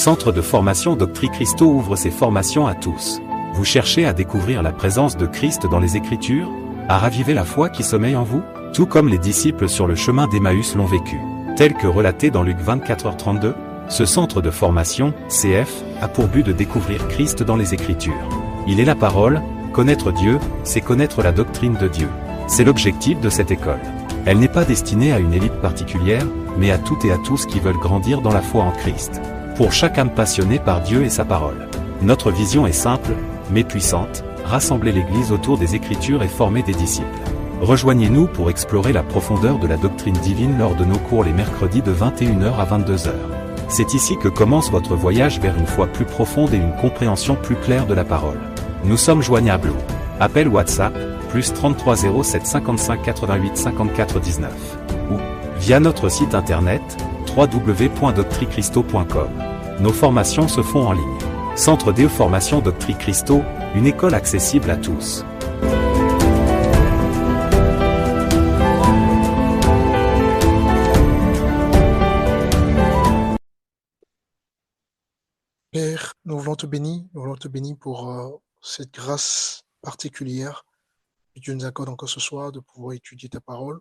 Centre de formation Doctrine Christo ouvre ses formations à tous. Vous cherchez à découvrir la présence de Christ dans les Écritures? À raviver la foi qui sommeille en vous? Tout comme les disciples sur le chemin d'Emmaüs l'ont vécu. Tel que relaté dans Luc 24h32, ce centre de formation, CF, a pour but de découvrir Christ dans les Écritures. Il est la parole, connaître Dieu, c'est connaître la doctrine de Dieu. C'est l'objectif de cette école. Elle n'est pas destinée à une élite particulière, mais à toutes et à tous qui veulent grandir dans la foi en Christ. Pour chaque âme passionnée par Dieu et sa parole. Notre vision est simple, mais puissante, rassembler l'Église autour des Écritures et former des disciples. Rejoignez-nous pour explorer la profondeur de la doctrine divine lors de nos cours les mercredis de 21h à 22h. C'est ici que commence votre voyage vers une foi plus profonde et une compréhension plus claire de la parole. Nous sommes joignables au appel WhatsApp, plus 33 07 55 88 54 19, ou via notre site internet, www.doctricristo.com. Nos formations se font en ligne. Centre de formation Doctrine Christo, une école accessible à tous. Père, nous voulons te bénir pour cette grâce particulière que tu nous accordes encore ce soir de pouvoir étudier ta parole.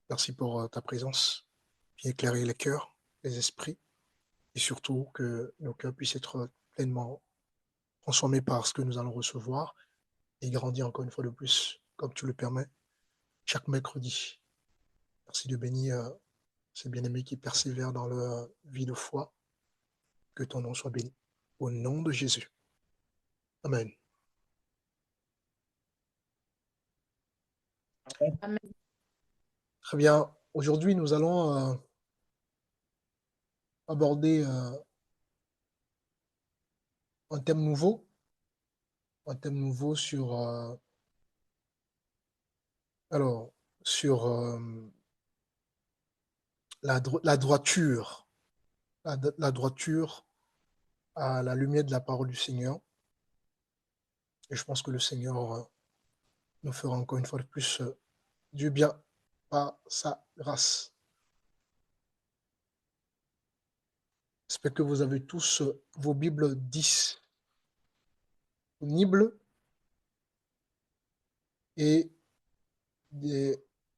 Merci pour ta présence, qui éclairer les cœurs, les esprits, et surtout que nos cœurs puissent être pleinement transformés par ce que nous allons recevoir et grandir encore une fois de plus, comme tu le permets, chaque mercredi. Merci de bénir ces bien-aimés qui persévèrent dans leur vie de foi. Que ton nom soit béni. Au nom de Jésus. Amen. Amen. Très bien. Aujourd'hui, nous allons aborder un thème nouveau sur la droiture, la droiture à la lumière de la parole du Seigneur. Et je pense que le Seigneur nous fera encore une fois de plus du bien par sa grâce. J'espère que vous avez tous vos Bibles disponibles et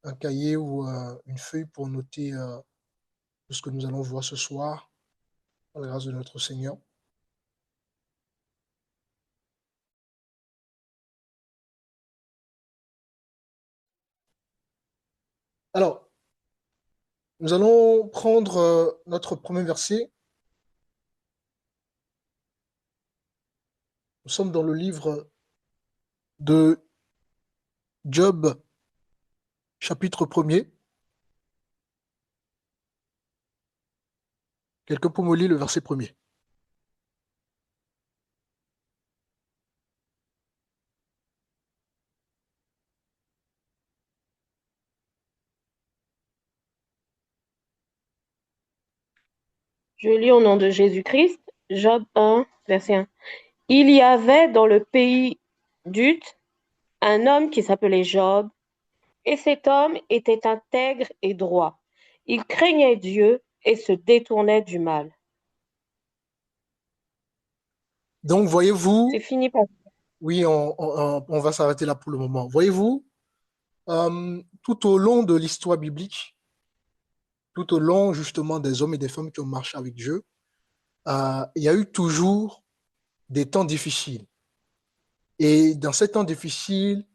un cahier ou une feuille pour noter tout ce que nous allons voir ce soir, par la grâce de notre Seigneur. Alors, nous allons prendre notre premier verset. Nous sommes dans le livre de Job, chapitre 1er. Quelqu'un peut me lire le verset 1er. Je lis au nom de Jésus-Christ, Job 1, verset 1. Il y avait dans le pays d'Uth un homme qui s'appelait Job, et cet homme était intègre et droit. Il craignait Dieu et se détournait du mal. Donc, voyez-vous, C'est fini, pasteur. oui, on va s'arrêter là pour le moment. Voyez-vous, tout au long de l'histoire biblique, tout au long justement des hommes et des femmes qui ont marché avec Dieu, il y a eu toujours des temps difficiles. Et dans ces temps difficiles,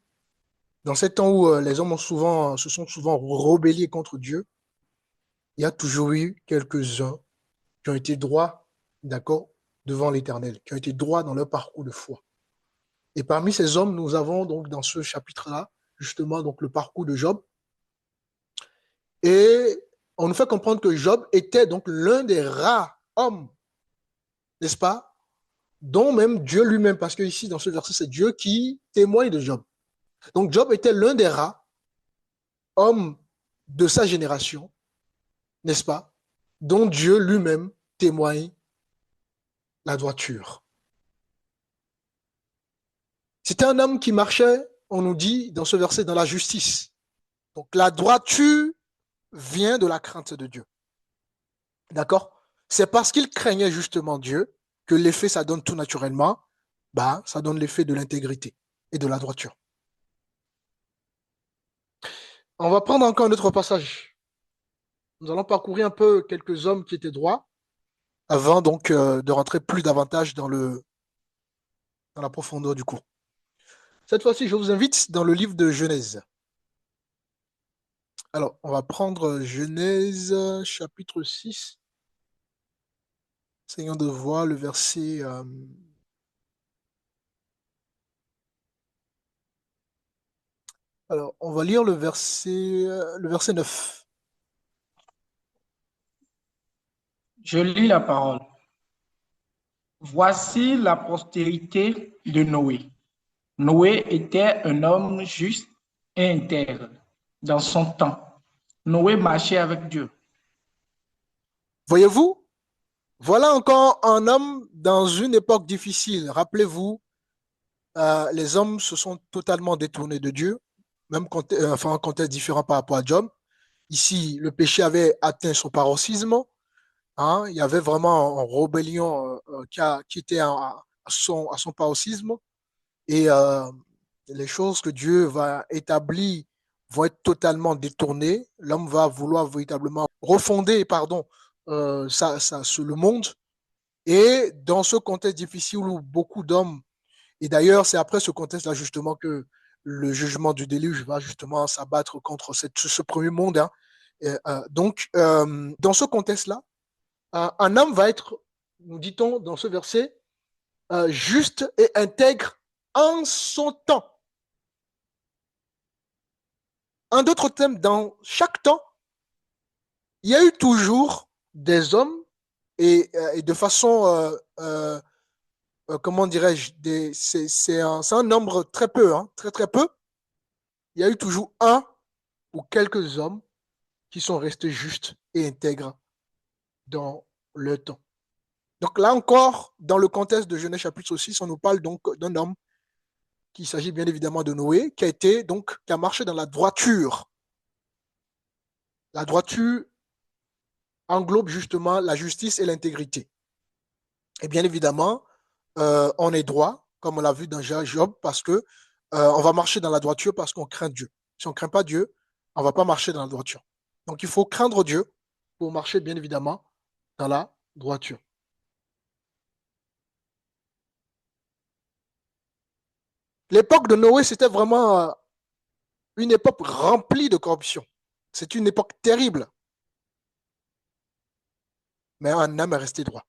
dans ces temps où les hommes se sont souvent rebellés contre Dieu, il y a toujours eu quelques-uns qui ont été droits, d'accord, devant l'Éternel, qui ont été droits dans leur parcours de foi. Et parmi ces hommes, nous avons donc dans ce chapitre-là, justement, donc le parcours de Job. Et on nous fait comprendre que Job était donc l'un des rares hommes, n'est-ce pas, dont même Dieu lui-même, parce que ici, dans ce verset, c'est Dieu qui témoigne de Job. Donc Job était l'un des rares hommes de sa génération, n'est-ce pas, dont Dieu lui-même témoigne la droiture. C'était un homme qui marchait, on nous dit dans ce verset, dans la justice. Donc la droiture vient de la crainte de Dieu. D'accord? C'est parce qu'il craignait justement Dieu que l'effet, ça donne tout naturellement, bah, ça donne l'effet de l'intégrité et de la droiture. On va prendre encore un autre passage. Nous allons parcourir un peu quelques hommes qui étaient droits avant donc de rentrer plus davantage dans la profondeur du cours. Cette fois-ci, je vous invite dans le livre de Genèse. Alors, on va prendre Genèse chapitre 6. Essayons de voir le verset. Alors, on va lire le verset 9. Je lis la parole. Voici la postérité de Noé. Noé était un homme juste et intègre dans son temps. Noé marchait avec Dieu. Voyez-vous, voilà encore un homme dans une époque difficile. Rappelez-vous, les hommes se sont totalement détournés de Dieu, même quand, enfin, un contexte différent par rapport à Job. Ici, le péché avait atteint son paroxysme. Hein, il y avait vraiment une rébellion qui était à son paroxysme. Et les choses que Dieu va établir vont être totalement détournées. L'homme va vouloir véritablement refonder, pardon, le monde. Et dans ce contexte difficile où beaucoup d'hommes, et d'ailleurs c'est après ce contexte-là justement que le jugement du déluge va justement s'abattre contre ce premier monde. Hein. Donc, dans ce contexte-là, un homme va être, nous dit-on dans ce verset, juste et intègre en son temps. En d'autres termes, dans chaque temps, il y a eu toujours des hommes et de façon, comment dirais-je, c'est un nombre très peu, hein, très très peu. Il y a eu toujours un ou quelques hommes qui sont restés justes et intègres dans le temps. Donc là encore, dans le contexte de Genèse chapitre 6, on nous parle donc d'un homme qui s'agit bien évidemment de Noé, qui a marché dans la droiture. La droiture englobe justement la justice et l'intégrité. Et bien évidemment, on est droit, comme on l'a vu dans Job, parce que on va marcher dans la droiture parce qu'on craint Dieu. Si on ne craint pas Dieu, on ne va pas marcher dans la droiture. Donc il faut craindre Dieu pour marcher bien évidemment dans la droiture. L'époque de Noé, c'était vraiment une époque remplie de corruption. C'est une époque terrible. Mais un homme est resté droit.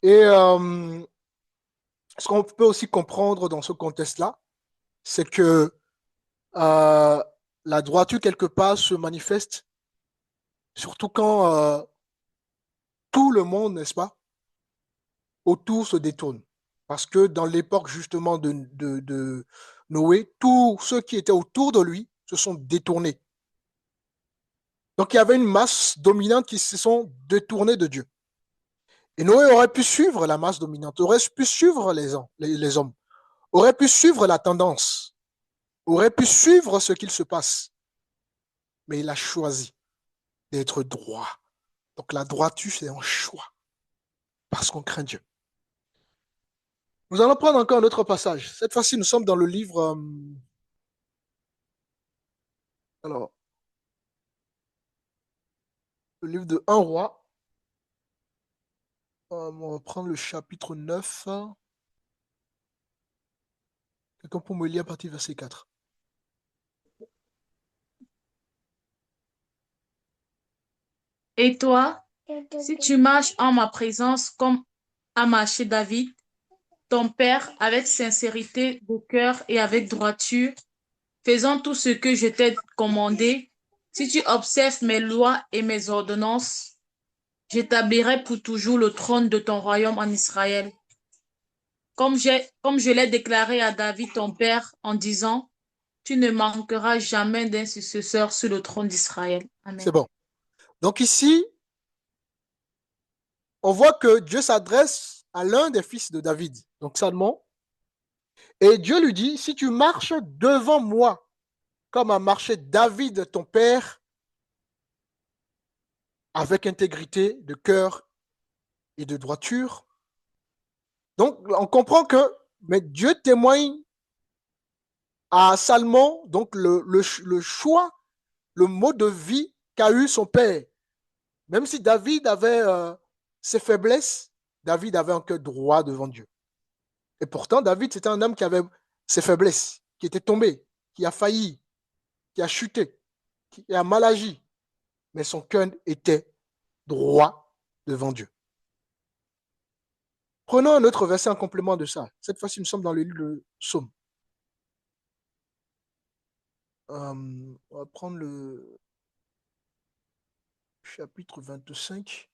Et ce qu'on peut aussi comprendre dans ce contexte-là, c'est que la droiture, quelque part, se manifeste, surtout quand tout le monde, n'est-ce pas, autour se détourne. Parce que dans l'époque justement de Noé, tous ceux qui étaient autour de lui se sont détournés. Donc il y avait une masse dominante qui se sont détournés de Dieu. Et Noé aurait pu suivre la masse dominante, aurait pu suivre les hommes, aurait pu suivre la tendance, aurait pu suivre ce qu'il se passe. Mais il a choisi d'être droit. Donc la droiture, c'est un choix, parce qu'on craint Dieu. Nous allons prendre encore un autre passage. Cette fois-ci, nous sommes dans le livre... alors, le livre de 1 roi. On va prendre le chapitre 9. Quelqu'un pour me lire à partir du verset 4. Et toi, si tu marches en ma présence comme a marché David, ton père, avec sincérité de cœur et avec droiture, faisant tout ce que je t'ai commandé, si tu observes mes lois et mes ordonnances, j'établirai pour toujours le trône de ton royaume en Israël. Comme je l'ai déclaré à David, ton père, en disant, tu ne manqueras jamais d'un successeur sur le trône d'Israël. Amen. C'est bon. Donc ici, on voit que Dieu s'adresse à l'un des fils de David, donc Salomon, et Dieu lui dit, si tu marches devant moi comme a marché David, ton père, avec intégrité de cœur et de droiture. Donc, on comprend que mais Dieu témoigne à Salmon, donc le choix, le mode de vie qu'a eu son père. Même si David avait ses faiblesses, David avait un cœur droit devant Dieu. Et pourtant, David, c'était un homme qui avait ses faiblesses, qui était tombé, qui a failli, qui a chuté, qui a mal agi. Mais son cœur était droit devant Dieu. Prenons un autre verset en complément de ça. Cette fois-ci, nous sommes dans le livre de Psaume. On va prendre le chapitre 25.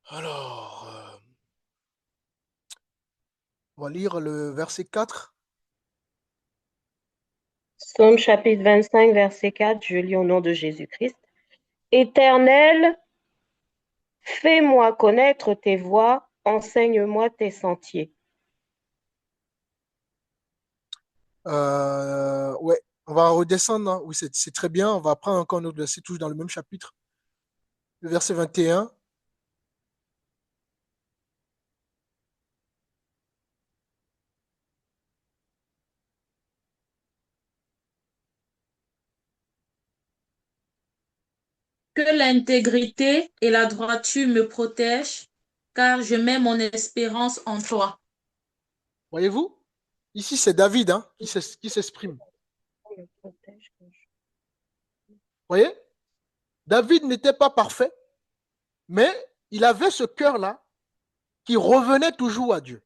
Alors, on va lire le verset 4. Psaume chapitre 25, verset 4, je lis au nom de Jésus-Christ. Éternel, fais-moi connaître tes voies, enseigne-moi tes sentiers. Ouais, on va redescendre. Hein. Oui, c'est très bien. On va prendre encore un autre verset, toujours dans le même chapitre. Le verset 21. Que l'intégrité et la droiture me protègent, car je mets mon espérance en toi. Voyez-vous? Ici, c'est David hein, qui s'exprime. Voyez? David n'était pas parfait, mais il avait ce cœur-là qui revenait toujours à Dieu.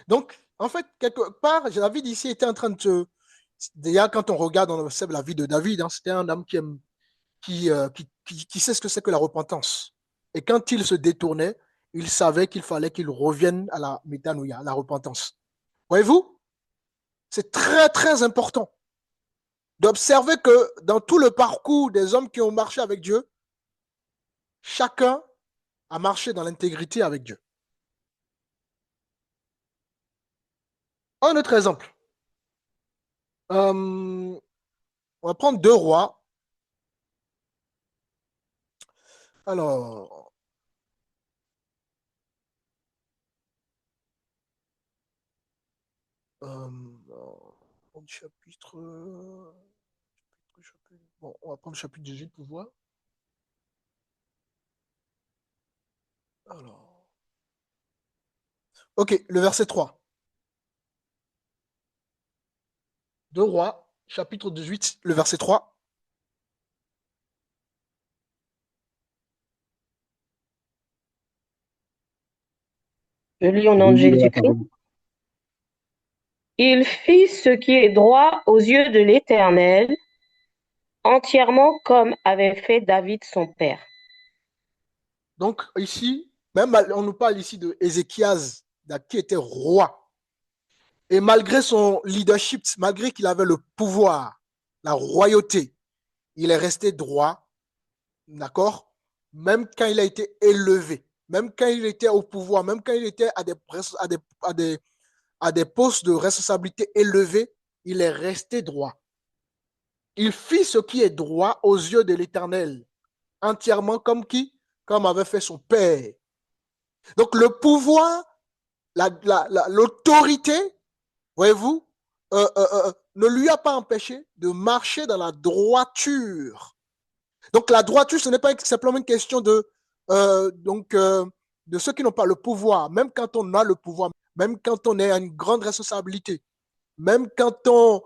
Donc, en fait, quelque part, David ici était en train de se... Déjà, quand on regarde, on observe la vie de David, hein, c'était un homme qui sait ce que c'est que la repentance. Et quand il se détournait, il savait qu'il fallait qu'il revienne à la métanoïa, à la repentance. Voyez-vous? C'est très, très important d'observer que dans tout le parcours des hommes qui ont marché avec Dieu, chacun a marché dans l'intégrité avec Dieu. Un autre exemple. On va prendre 2 rois. Alors, chapitre... Bon, on va prendre le chapitre 18 pour voir. Alors. Ok, le verset 3. 2 rois, chapitre 18, le verset 3. Je lis au nom de Jésus-Christ. Il fit ce qui est droit aux yeux de l'Éternel, entièrement comme avait fait David son père. Donc ici, même on nous parle ici de Ézéchias, qui était roi. Et malgré son leadership, malgré qu'il avait le pouvoir, la royauté, il est resté droit, d'accord? Même quand il a été élevé, même quand il était au pouvoir, même quand il était à des postes de responsabilité élevés, il est resté droit. Il fit ce qui est droit aux yeux de l'Éternel, entièrement comme qui? Comme avait fait son père. Donc le pouvoir, l'autorité, voyez-vous, ne lui a pas empêché de marcher dans la droiture. Donc la droiture, ce n'est pas simplement une question de ceux qui n'ont pas le pouvoir. Même quand on a le pouvoir, même quand on est à une grande responsabilité, même quand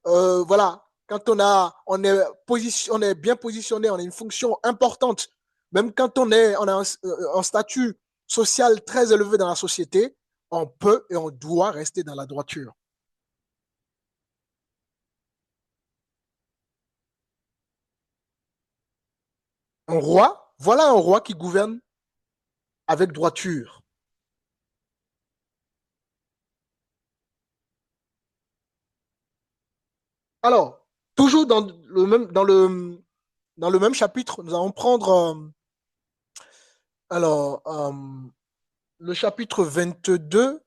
voilà, quand on est bien positionné, on a une fonction importante, même quand on a un statut social très élevé dans la société, on peut et on doit rester dans la droiture. Un roi, voilà un roi qui gouverne avec droiture. Alors, toujours dans le même chapitre, nous allons prendre le chapitre 22.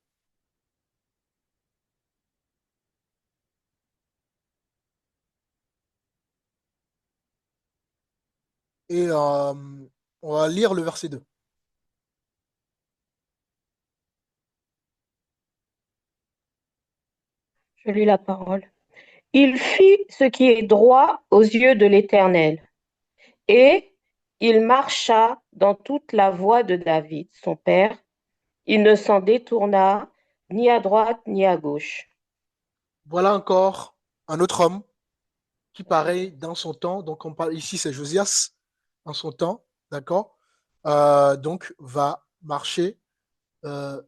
Et on va lire le verset 2. Je lis la parole. Il fit ce qui est droit aux yeux de l'Éternel, et il marcha dans toute la voie de David, son père. Il ne s'en détourna ni à droite ni à gauche. Voilà encore un autre homme qui, pareil, dans son temps, donc on parle ici, c'est Josias, dans son temps, d'accord, donc va marcher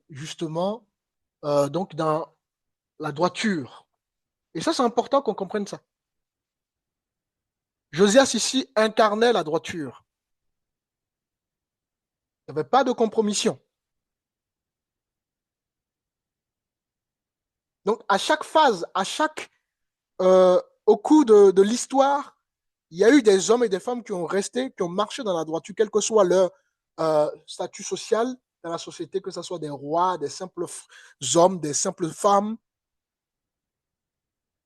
justement donc dans la droiture. Et ça, c'est important qu'on comprenne ça. Josias ici incarnait la droiture. Il n'y avait pas de compromission. Donc, à chaque phase, au cours de l'histoire, il y a eu des hommes et des femmes qui ont resté, qui ont marché dans la droiture, quel que soit leur statut social dans la société, que ce soit des rois, des simples hommes, des simples femmes,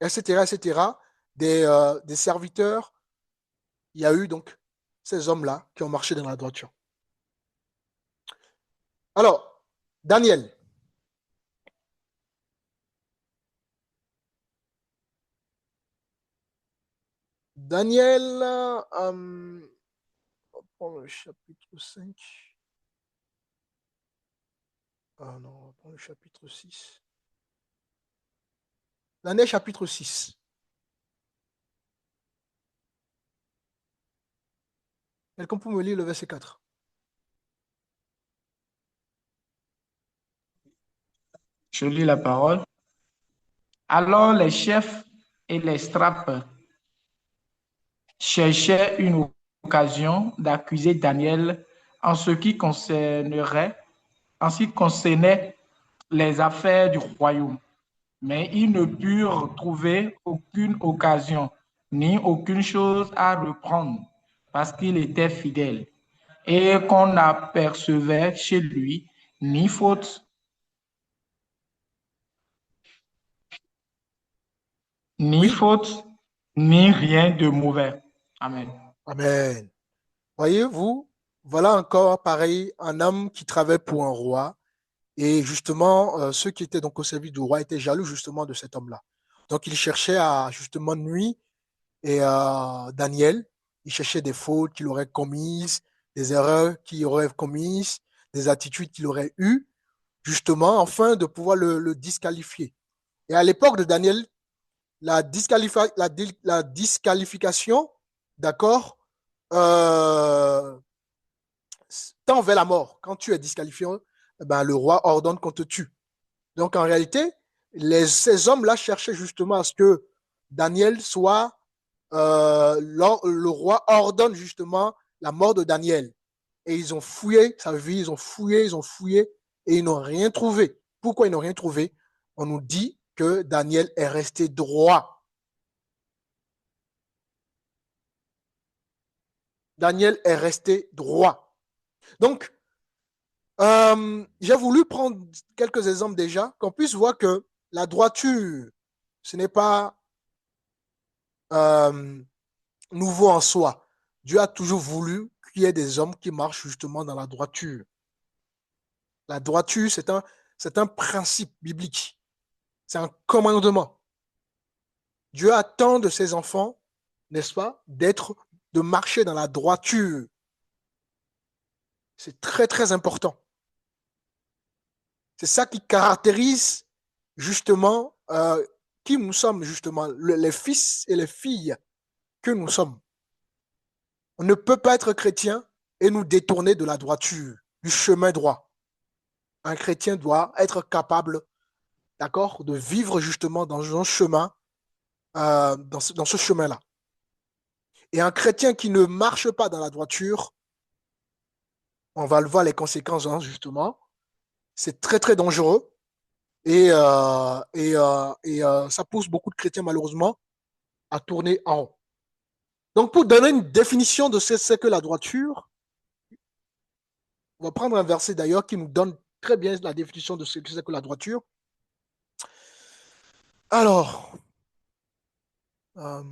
etc., etc., des serviteurs. Il y a eu donc ces hommes-là qui ont marché dans la droiture. Alors, Daniel. Daniel, on va prendre le chapitre 5. Ah non, on va prendre le chapitre 6. Daniel chapitre 6. Quelqu'un peut me lire le verset 4. Je lis la parole. Alors les chefs et les strappes cherchaient une occasion d'accuser Daniel en ce qui concernait les affaires du royaume. Mais ils ne purent trouver aucune occasion ni aucune chose à reprendre parce qu'il était fidèle et qu'on n'apercevait chez lui ni faute, Oui. ni rien de mauvais. Amen. Amen. Voyez-vous, voilà encore pareil, un homme qui travaille pour un roi. Et justement, ceux qui étaient donc au service du roi étaient jaloux justement de cet homme-là. Donc, ils cherchaient à justement nuire et Daniel. Il cherchait des fautes qu'il aurait commises, des erreurs qu'il aurait commises, des attitudes qu'il aurait eues, justement, afin de pouvoir le disqualifier. Et à l'époque de Daniel, la disqualification, d'accord, tend vers la mort. Quand tu es disqualifié, ben, le roi ordonne qu'on te tue. Donc, en réalité, ces hommes-là cherchaient justement à ce que Daniel soit, le roi ordonne justement la mort de Daniel. Et ils ont fouillé sa vie, ils ont fouillé, et ils n'ont rien trouvé. Pourquoi ils n'ont rien trouvé? On nous dit que Daniel est resté droit. Daniel est resté droit. Donc, j'ai voulu prendre quelques exemples déjà, qu'on puisse voir que la droiture, ce n'est pas nouveau en soi. Dieu a toujours voulu qu'il y ait des hommes qui marchent justement dans la droiture. La droiture, c'est un principe biblique. C'est un commandement. Dieu attend de ses enfants, n'est-ce pas, de marcher dans la droiture. C'est très, très important. C'est ça qui caractérise justement qui nous sommes, justement, les fils et les filles que nous sommes. On ne peut pas être chrétien et nous détourner de la droiture, du chemin droit. Un chrétien doit être capable, d'accord, de vivre justement dans un chemin, dans ce chemin-là. Et un chrétien qui ne marche pas dans la droiture, on va le voir les conséquences, hein, justement, c'est très, très dangereux. Et ça pousse beaucoup de chrétiens, malheureusement, à tourner en rond. Donc, pour donner une définition de ce que la droiture, on va prendre un verset d'ailleurs qui nous donne très bien la définition de ce que c'est que la droiture. Alors, on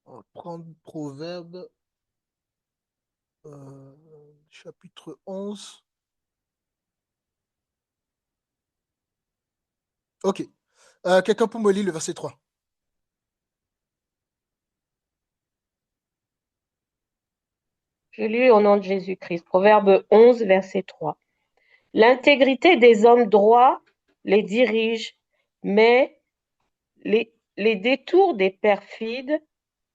va prendre Proverbe, chapitre 11. Ok. Quelqu'un peut me lire le verset 3. Je lis au nom de Jésus-Christ. Proverbe 11, verset 3. L'intégrité des hommes droits les dirige, mais les détours des perfides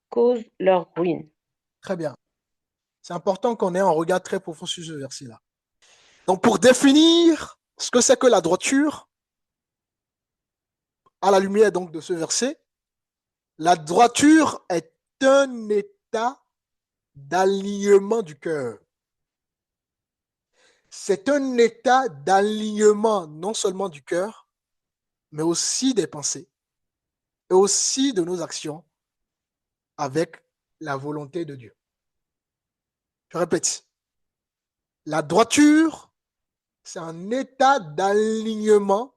causent leur ruine. Très bien. C'est important qu'on ait un regard très profond sur ce verset-là. Donc, pour définir ce que c'est que la droiture, à la lumière donc de ce verset, la droiture est un état d'alignement du cœur. C'est un état d'alignement non seulement du cœur, mais aussi des pensées et aussi de nos actions avec la volonté de Dieu. Je répète, la droiture, c'est un état d'alignement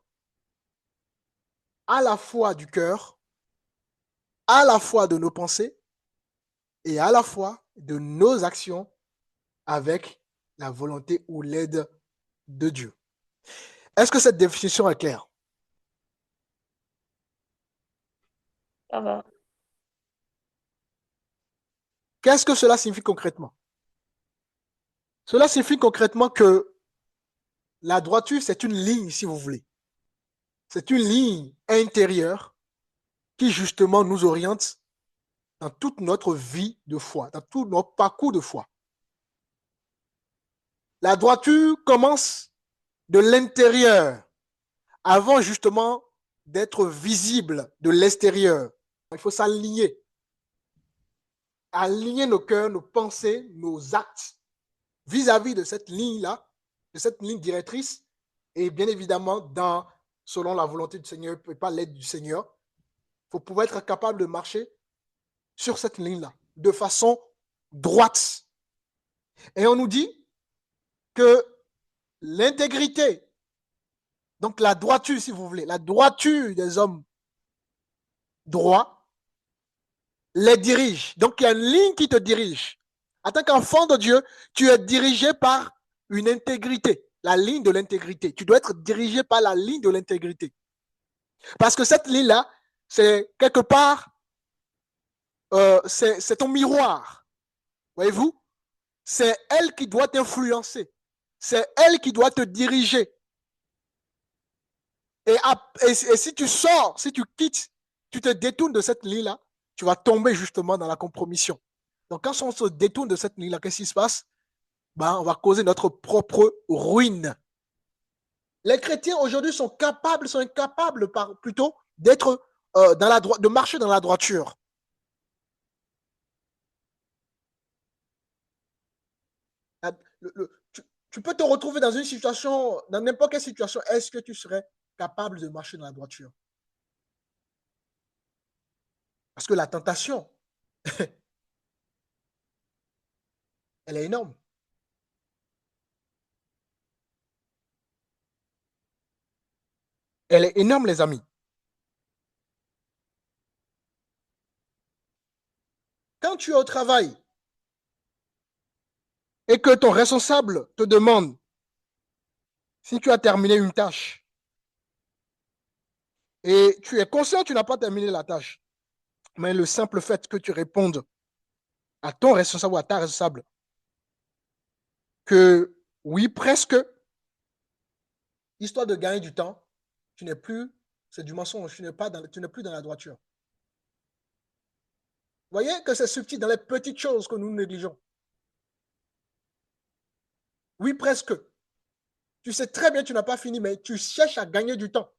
à la fois du cœur, à la fois de nos pensées et à la fois de nos actions avec la volonté ou l'aide de Dieu. Est-ce que cette définition est claire? Ça va. Qu'est-ce que cela signifie concrètement? Cela signifie concrètement que la droiture, c'est une ligne, si vous voulez. C'est une ligne intérieure qui justement nous oriente dans toute notre vie de foi, dans tout notre parcours de foi. La droiture commence de l'intérieur avant justement d'être visible de l'extérieur. Il faut s'aligner. Aligner nos cœurs, nos pensées, nos actes vis-à-vis de cette ligne-là, de cette ligne directrice, et bien évidemment, selon la volonté du Seigneur et pas l'aide du Seigneur, il faut pouvoir être capable de marcher sur cette ligne-là, de façon droite. Et on nous dit que l'intégrité, donc la droiture, si vous voulez, la droiture des hommes droits, les dirige. Donc il y a une ligne qui te dirige. En tant qu'enfant de Dieu, tu es dirigé par une intégrité, la ligne de l'intégrité. Tu dois être dirigé par la ligne de l'intégrité. Parce que cette ligne-là, c'est quelque part, c'est ton miroir. Voyez-vous? C'est elle qui doit t'influencer. C'est elle qui doit te diriger. Et si tu sors, si tu quittes, tu te détournes de cette ligne-là, tu vas tomber justement dans la compromission. Donc, quand on se détourne de cette ligne-là, qu'est-ce qui se passe? On va causer notre propre ruine. Les chrétiens aujourd'hui sont incapables plutôt d'être de marcher dans la droiture. Tu peux te retrouver dans une situation, dans n'importe quelle situation, est-ce que tu serais capable de marcher dans la droiture? Parce que la tentation, elle est énorme. Elle est énorme, les amis. Quand tu es au travail et que ton responsable te demande si tu as terminé une tâche et tu es conscient que tu n'as pas terminé la tâche, mais le simple fait que tu répondes à ton responsable ou à ta responsable que oui, presque, histoire de gagner du temps, tu n'es plus, c'est du mensonge, tu n'es plus dans la droiture. Vous voyez que c'est subtil dans les petites choses que nous négligeons. Oui, presque. Tu sais très bien que tu n'as pas fini, mais tu cherches à gagner du temps.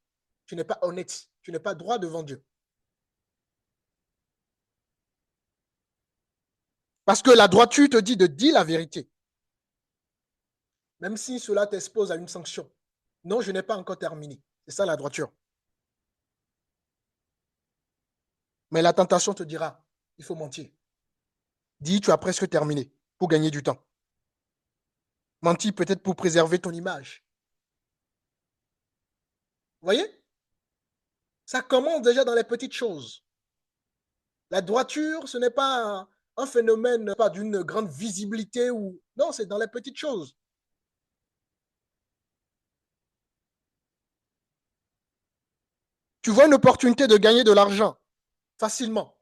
Tu n'es pas honnête. Tu n'es pas droit devant Dieu. Parce que la droiture te dit de dire la vérité. Même si cela t'expose à une sanction. Non, je n'ai pas encore terminé. C'est ça la droiture. Mais la tentation te dira, il faut mentir. Dis, tu as presque terminé pour gagner du temps. Mentir peut-être pour préserver ton image. Vous voyez? Ça commence déjà dans les petites choses. La droiture, ce n'est pas un phénomène pas d'une grande visibilité ou non, c'est dans les petites choses. Tu vois une opportunité de gagner de l'argent facilement.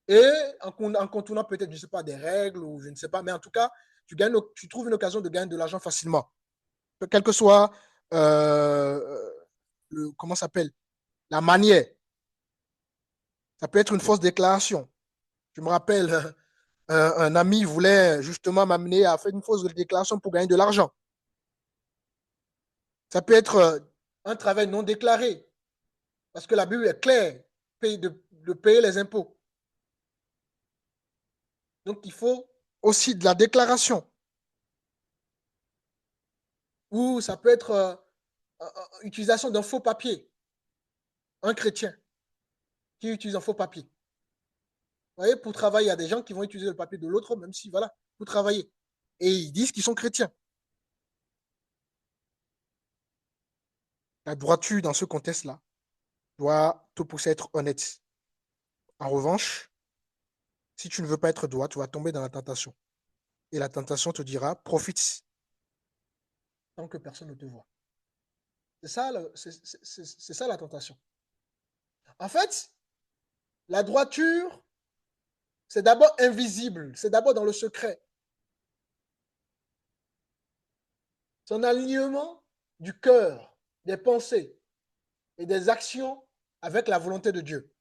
Et en contournant peut-être, je ne sais pas, des règles ou je ne sais pas, mais en tout cas, tu trouves une occasion de gagner de l'argent facilement. Quelle que soit, comment ça s'appelle, la manière. Ça peut être une fausse déclaration. Je me rappelle, un ami voulait justement m'amener à faire une fausse déclaration pour gagner de l'argent. Ça peut être un travail non déclaré, parce que la Bible est claire de payer les impôts. Donc, il faut aussi de la déclaration. Ou ça peut être utilisation d'un faux papier. Un chrétien qui utilise un faux papier. Vous voyez, pour travailler, il y a des gens qui vont utiliser le papier de l'autre, même si, voilà, pour travailler. Et ils disent qu'ils sont chrétiens. La droiture, dans ce contexte-là, doit te pousser à être honnête. En revanche, si tu ne veux pas être droit, tu vas tomber dans la tentation. Et la tentation te dira, profite tant que personne ne te voit. C'est ça la tentation. En fait, la droiture, c'est d'abord invisible, c'est d'abord dans le secret. C'est un alignement du cœur, des pensées et des actions avec la volonté de Dieu.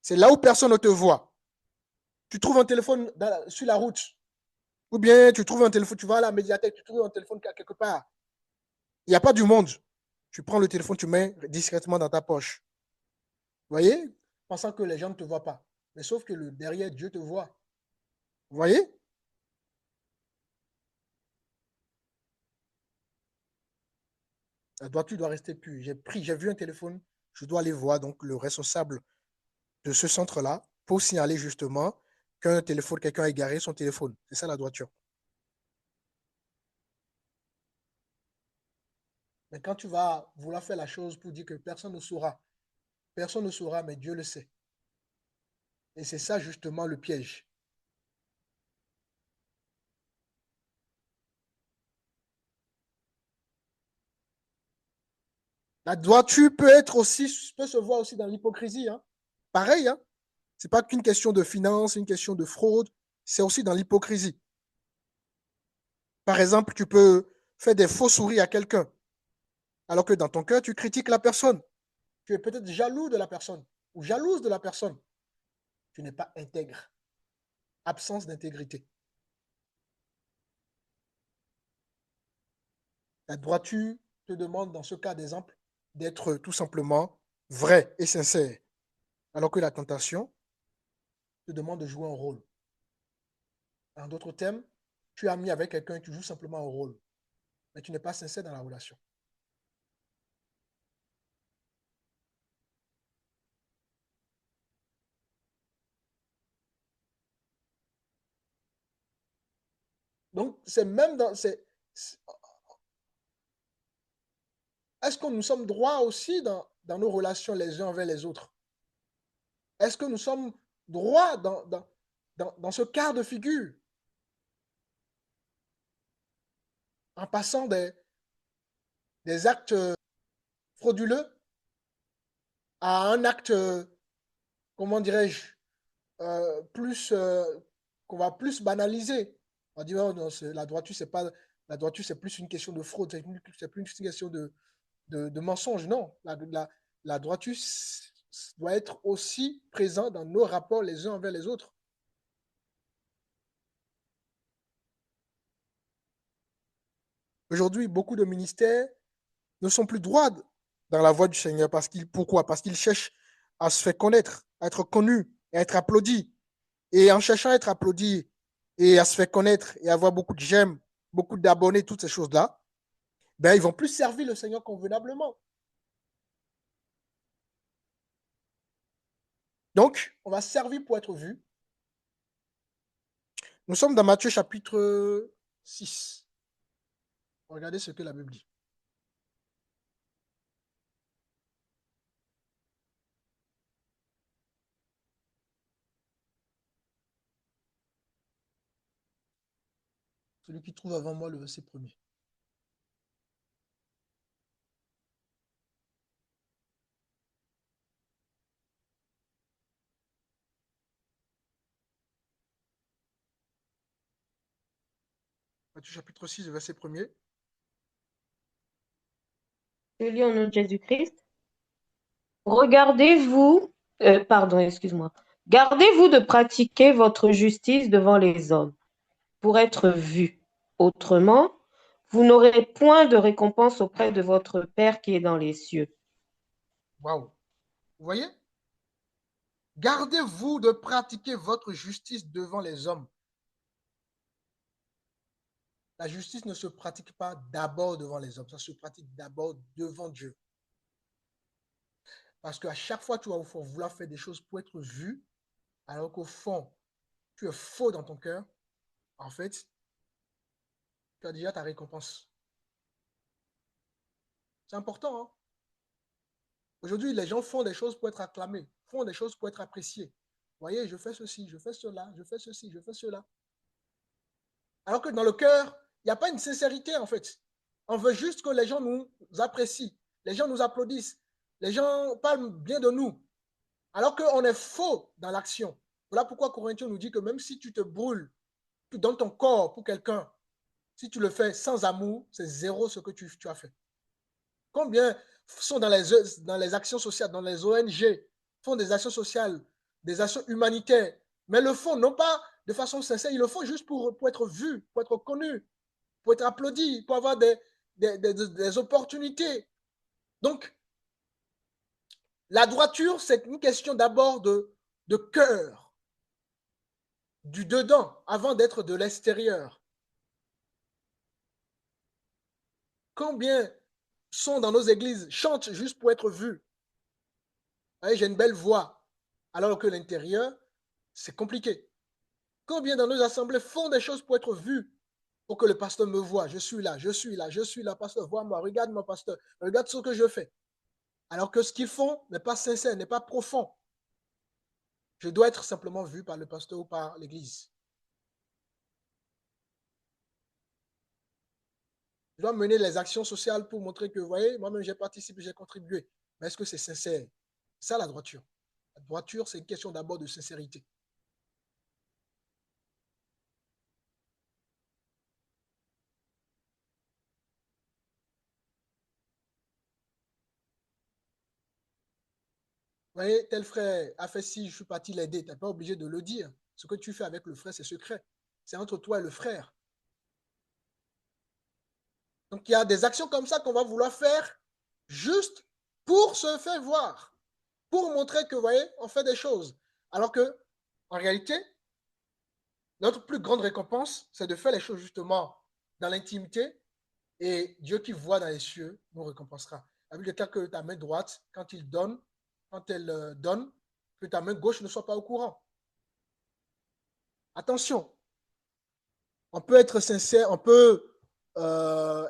C'est là où personne ne te voit. Tu trouves un téléphone sur la route, ou bien tu trouves un téléphone, tu vas à la médiathèque, tu trouves un téléphone quelque part. Il n'y a pas du monde. Tu prends le téléphone, tu mets discrètement dans ta poche. Vous voyez? Pensant que les gens ne te voient pas. Mais sauf que derrière, Dieu te voit. Vous voyez? Tu dois rester pur. J'ai vu un téléphone, je dois aller voir donc le responsable de ce centre-là pour signaler justement qu'un téléphone, quelqu'un a égaré son téléphone. C'est ça la droiture. Mais quand tu vas vouloir faire la chose pour dire que personne ne saura, mais Dieu le sait. Et c'est ça justement le piège. La droiture peut se voir aussi dans l'hypocrisie. Hein. Pareil, hein. Ce n'est pas qu'une question de finance, une question de fraude, c'est aussi dans l'hypocrisie. Par exemple, tu peux faire des faux sourires à quelqu'un, alors que dans ton cœur, tu critiques la personne. Tu es peut-être jaloux de la personne ou jalouse de la personne. Tu n'es pas intègre. Absence d'intégrité. La droiture te demande, dans ce cas d'exemple, d'être tout simplement vrai et sincère, alors que la tentation te demande de jouer un rôle. En d'autres termes, tu es ami avec quelqu'un et tu joues simplement un rôle, mais tu n'es pas sincère dans la relation. Donc, c'est même dans... Est-ce que nous sommes droits aussi dans nos relations les uns envers les autres? Est-ce que nous sommes droits dans ce cas de figure? En passant des actes frauduleux à un acte, comment dirais-je, plus qu'on va plus banaliser. On va dire, oh, non, la droiture, c'est pas la droiture, c'est plus une question de fraude, c'est plus une question de mensonge. Non, la droiture doit être aussi présente dans nos rapports les uns envers les autres. Aujourd'hui, beaucoup de ministères ne sont plus droits dans la voie du Seigneur. Pourquoi? Parce qu'ils cherchent à se faire connaître, à être connus, à être applaudis. Et en cherchant à être applaudis et à se faire connaître et avoir beaucoup de j'aime, beaucoup d'abonnés, toutes ces choses-là, ben, ils vont plus servir le Seigneur convenablement. Donc, on va servir pour être vu. Nous sommes dans Matthieu chapitre 6. Regardez ce que la Bible dit. Celui qui trouve avant moi le verset premier. Matthieu chapitre 6, verset premier. Je lis au nom de Jésus-Christ. Regardez-vous, pardon, excuse-moi. Gardez-vous de pratiquer votre justice devant les hommes pour être vus. Autrement, vous n'aurez point de récompense auprès de votre Père qui est dans les cieux. Waouh! Vous voyez? Gardez-vous de pratiquer votre justice devant les hommes. La justice ne se pratique pas d'abord devant les hommes, ça se pratique d'abord devant Dieu. Parce qu'à chaque fois, tu vas vouloir faire des choses pour être vu, alors qu'au fond, tu es faux dans ton cœur. En fait, tu as déjà ta récompense. C'est important, hein? Aujourd'hui, les gens font des choses pour être acclamés, font des choses pour être appréciés. Vous voyez, je fais ceci, je fais cela, je fais ceci, je fais cela. Alors que dans le cœur, il n'y a pas une sincérité, en fait. On veut juste que les gens nous apprécient, les gens nous applaudissent, les gens parlent bien de nous. Alors qu'on est faux dans l'action. Voilà pourquoi Corinthiens nous dit que même si tu te brûles, tu donnes ton corps pour quelqu'un, si tu le fais sans amour, c'est zéro ce que tu as fait. Combien sont dans les actions sociales, dans les ONG, font des actions sociales, des actions humanitaires, mais le font non pas de façon sincère, ils le font juste pour être vus, pour être connus, pour être applaudis, pour avoir des opportunités. Donc, la droiture, c'est une question d'abord de cœur, du dedans, avant d'être de l'extérieur. Combien sont dans nos églises, chantent juste pour être vus? J'ai une belle voix, alors que l'intérieur, c'est compliqué. Combien dans nos assemblées font des choses pour être vus, pour que le pasteur me voie? Je suis là, je suis là, je suis là, pasteur, vois-moi, regarde-moi, pasteur, regarde ce que je fais. Alors que ce qu'ils font n'est pas sincère, n'est pas profond. Je dois être simplement vu par le pasteur ou par l'église. Je dois mener les actions sociales pour montrer que, vous voyez, moi-même j'ai participé, j'ai contribué. Mais est-ce que c'est sincère? C'est ça la droiture. La droiture, c'est une question d'abord de sincérité. Vous voyez, tel frère a fait ci, je suis parti l'aider. Tu n'es pas obligé de le dire. Ce que tu fais avec le frère, c'est secret. C'est entre toi et le frère. Donc, il y a des actions comme ça qu'on va vouloir faire juste pour se faire voir, pour montrer que, vous voyez, on fait des choses. Alors que, en réalité, notre plus grande récompense, c'est de faire les choses justement dans l'intimité et Dieu qui voit dans les cieux nous récompensera. La Bible déclare que ta main droite, quand elle donne, que ta main gauche ne soit pas au courant. Attention, on peut être sincère, on peut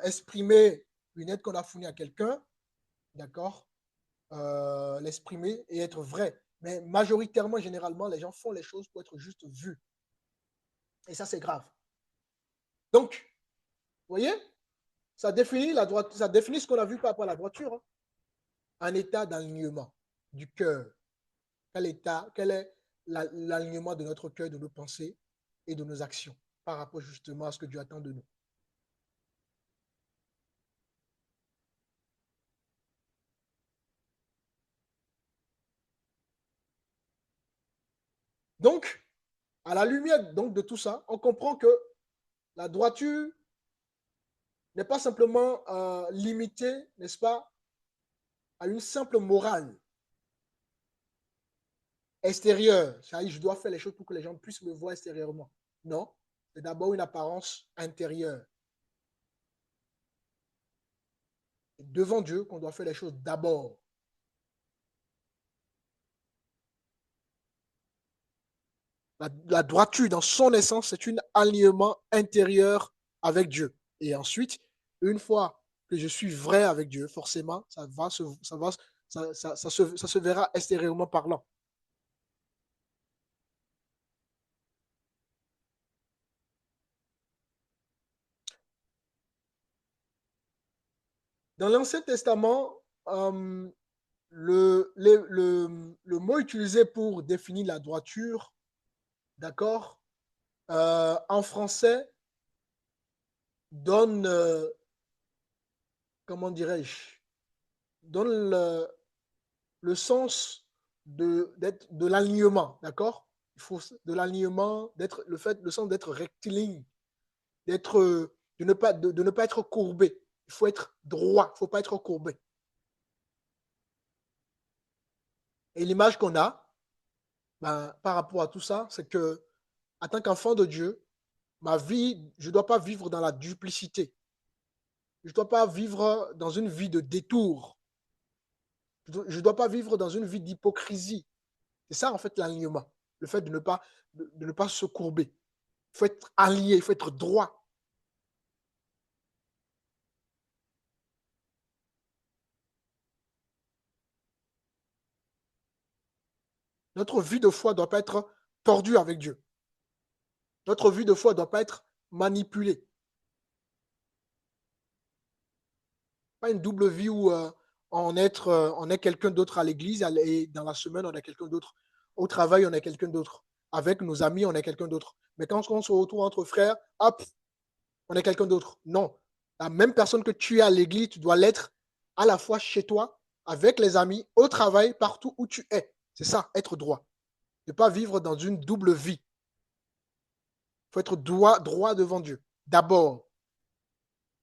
exprimer une aide qu'on a fournie à quelqu'un, d'accord, l'exprimer et être vrai. Mais majoritairement, généralement, les gens font les choses pour être juste vus. Et ça, c'est grave. Donc, vous voyez, ça définit ce qu'on a vu par rapport à la droiture. Hein. Un état d'alignement du cœur. Quel est l'alignement de notre cœur, de nos pensées et de nos actions par rapport justement à ce que Dieu attend de nous. Donc, à la lumière donc, de tout ça, on comprend que la droiture n'est pas simplement limitée, n'est-ce pas, à une simple morale extérieure. C'est-à-dire, je dois faire les choses pour que les gens puissent me voir extérieurement. Non, c'est d'abord une apparence intérieure. Et devant Dieu qu'on doit faire les choses d'abord. La droiture, dans son essence, c'est un alignement intérieur avec Dieu. Et ensuite, une fois que je suis vrai avec Dieu, forcément, ça se verra extérieurement parlant. Dans l'Ancien Testament, le mot utilisé pour définir la droiture, d'accord, en français, donne, comment dirais-je, donne le sens de l'alignement, d'accord? Il faut de l'alignement, le sens d'être rectiligne, de ne pas être courbé. Il faut être droit, il ne faut pas être courbé. Et l'image qu'on a, ben, par rapport à tout ça, c'est que, en tant qu'enfant de Dieu, ma vie, je ne dois pas vivre dans la duplicité. Je ne dois pas vivre dans une vie de détour. Je ne dois pas vivre dans une vie d'hypocrisie. C'est ça, en fait, l'alignement. Le fait de ne pas se courber. Il faut être aligné, il faut être droit. Notre vie de foi ne doit pas être tordue avec Dieu. Notre vie de foi ne doit pas être manipulée. Pas une double vie où on est quelqu'un d'autre à l'église et dans la semaine, on est quelqu'un d'autre. Au travail, on est quelqu'un d'autre. Avec nos amis, on est quelqu'un d'autre. Mais quand on se retrouve entre frères, hop, on est quelqu'un d'autre. Non. La même personne que tu es à l'église, tu dois l'être à la fois chez toi, avec les amis, au travail, partout où tu es. C'est ça, être droit. Ne pas vivre dans une double vie. Il faut être droit devant Dieu. D'abord.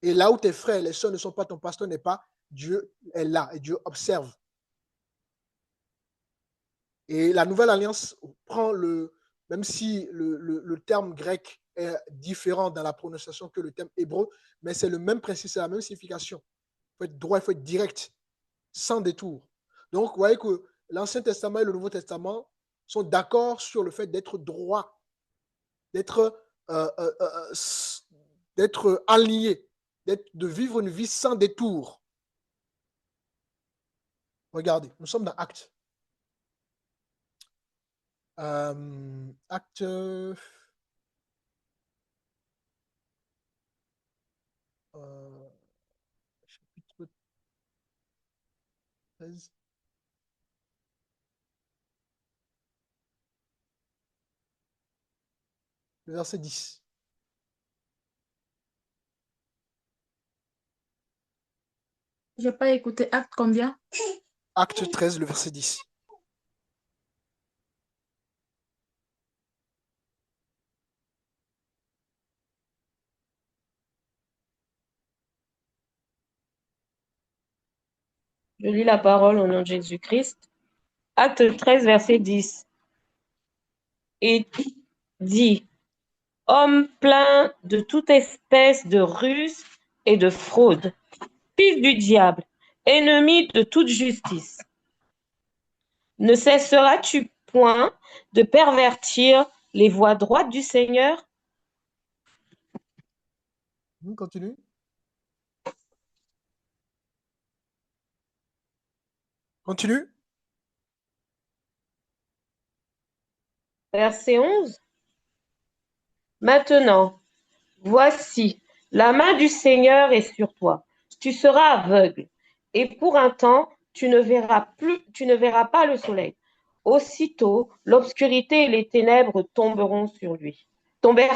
Et là où tes frères et les sœurs ne sont pas ton pasteur, n'est pas, Dieu est là et Dieu observe. Et la nouvelle alliance prend même si le terme grec est différent dans la prononciation que le terme hébreu, mais c'est le même principe, c'est la même signification. Il faut être droit, il faut être direct, sans détour. Donc, vous voyez que l'Ancien Testament et le Nouveau Testament sont d'accord sur le fait d'être droit, d'être aligné, de vivre une vie sans détour. Regardez, nous sommes dans Actes. Acte chapitre 13. Le verset 10. Je n'ai pas écouté acte combien? Acte 13, le verset 10. Je lis la parole au nom de Jésus-Christ. Acte 13, verset 10. Et dit, homme plein de toute espèce de ruse et de fraude, fils du diable, ennemi de toute justice, ne cesseras-tu point de pervertir les voies droites du Seigneur? Continue. Continue. Verset 11. Maintenant, voici, la main du Seigneur est sur toi. Tu seras aveugle, et pour un temps, tu ne verras pas le soleil. Aussitôt, l'obscurité et les ténèbres tombèrent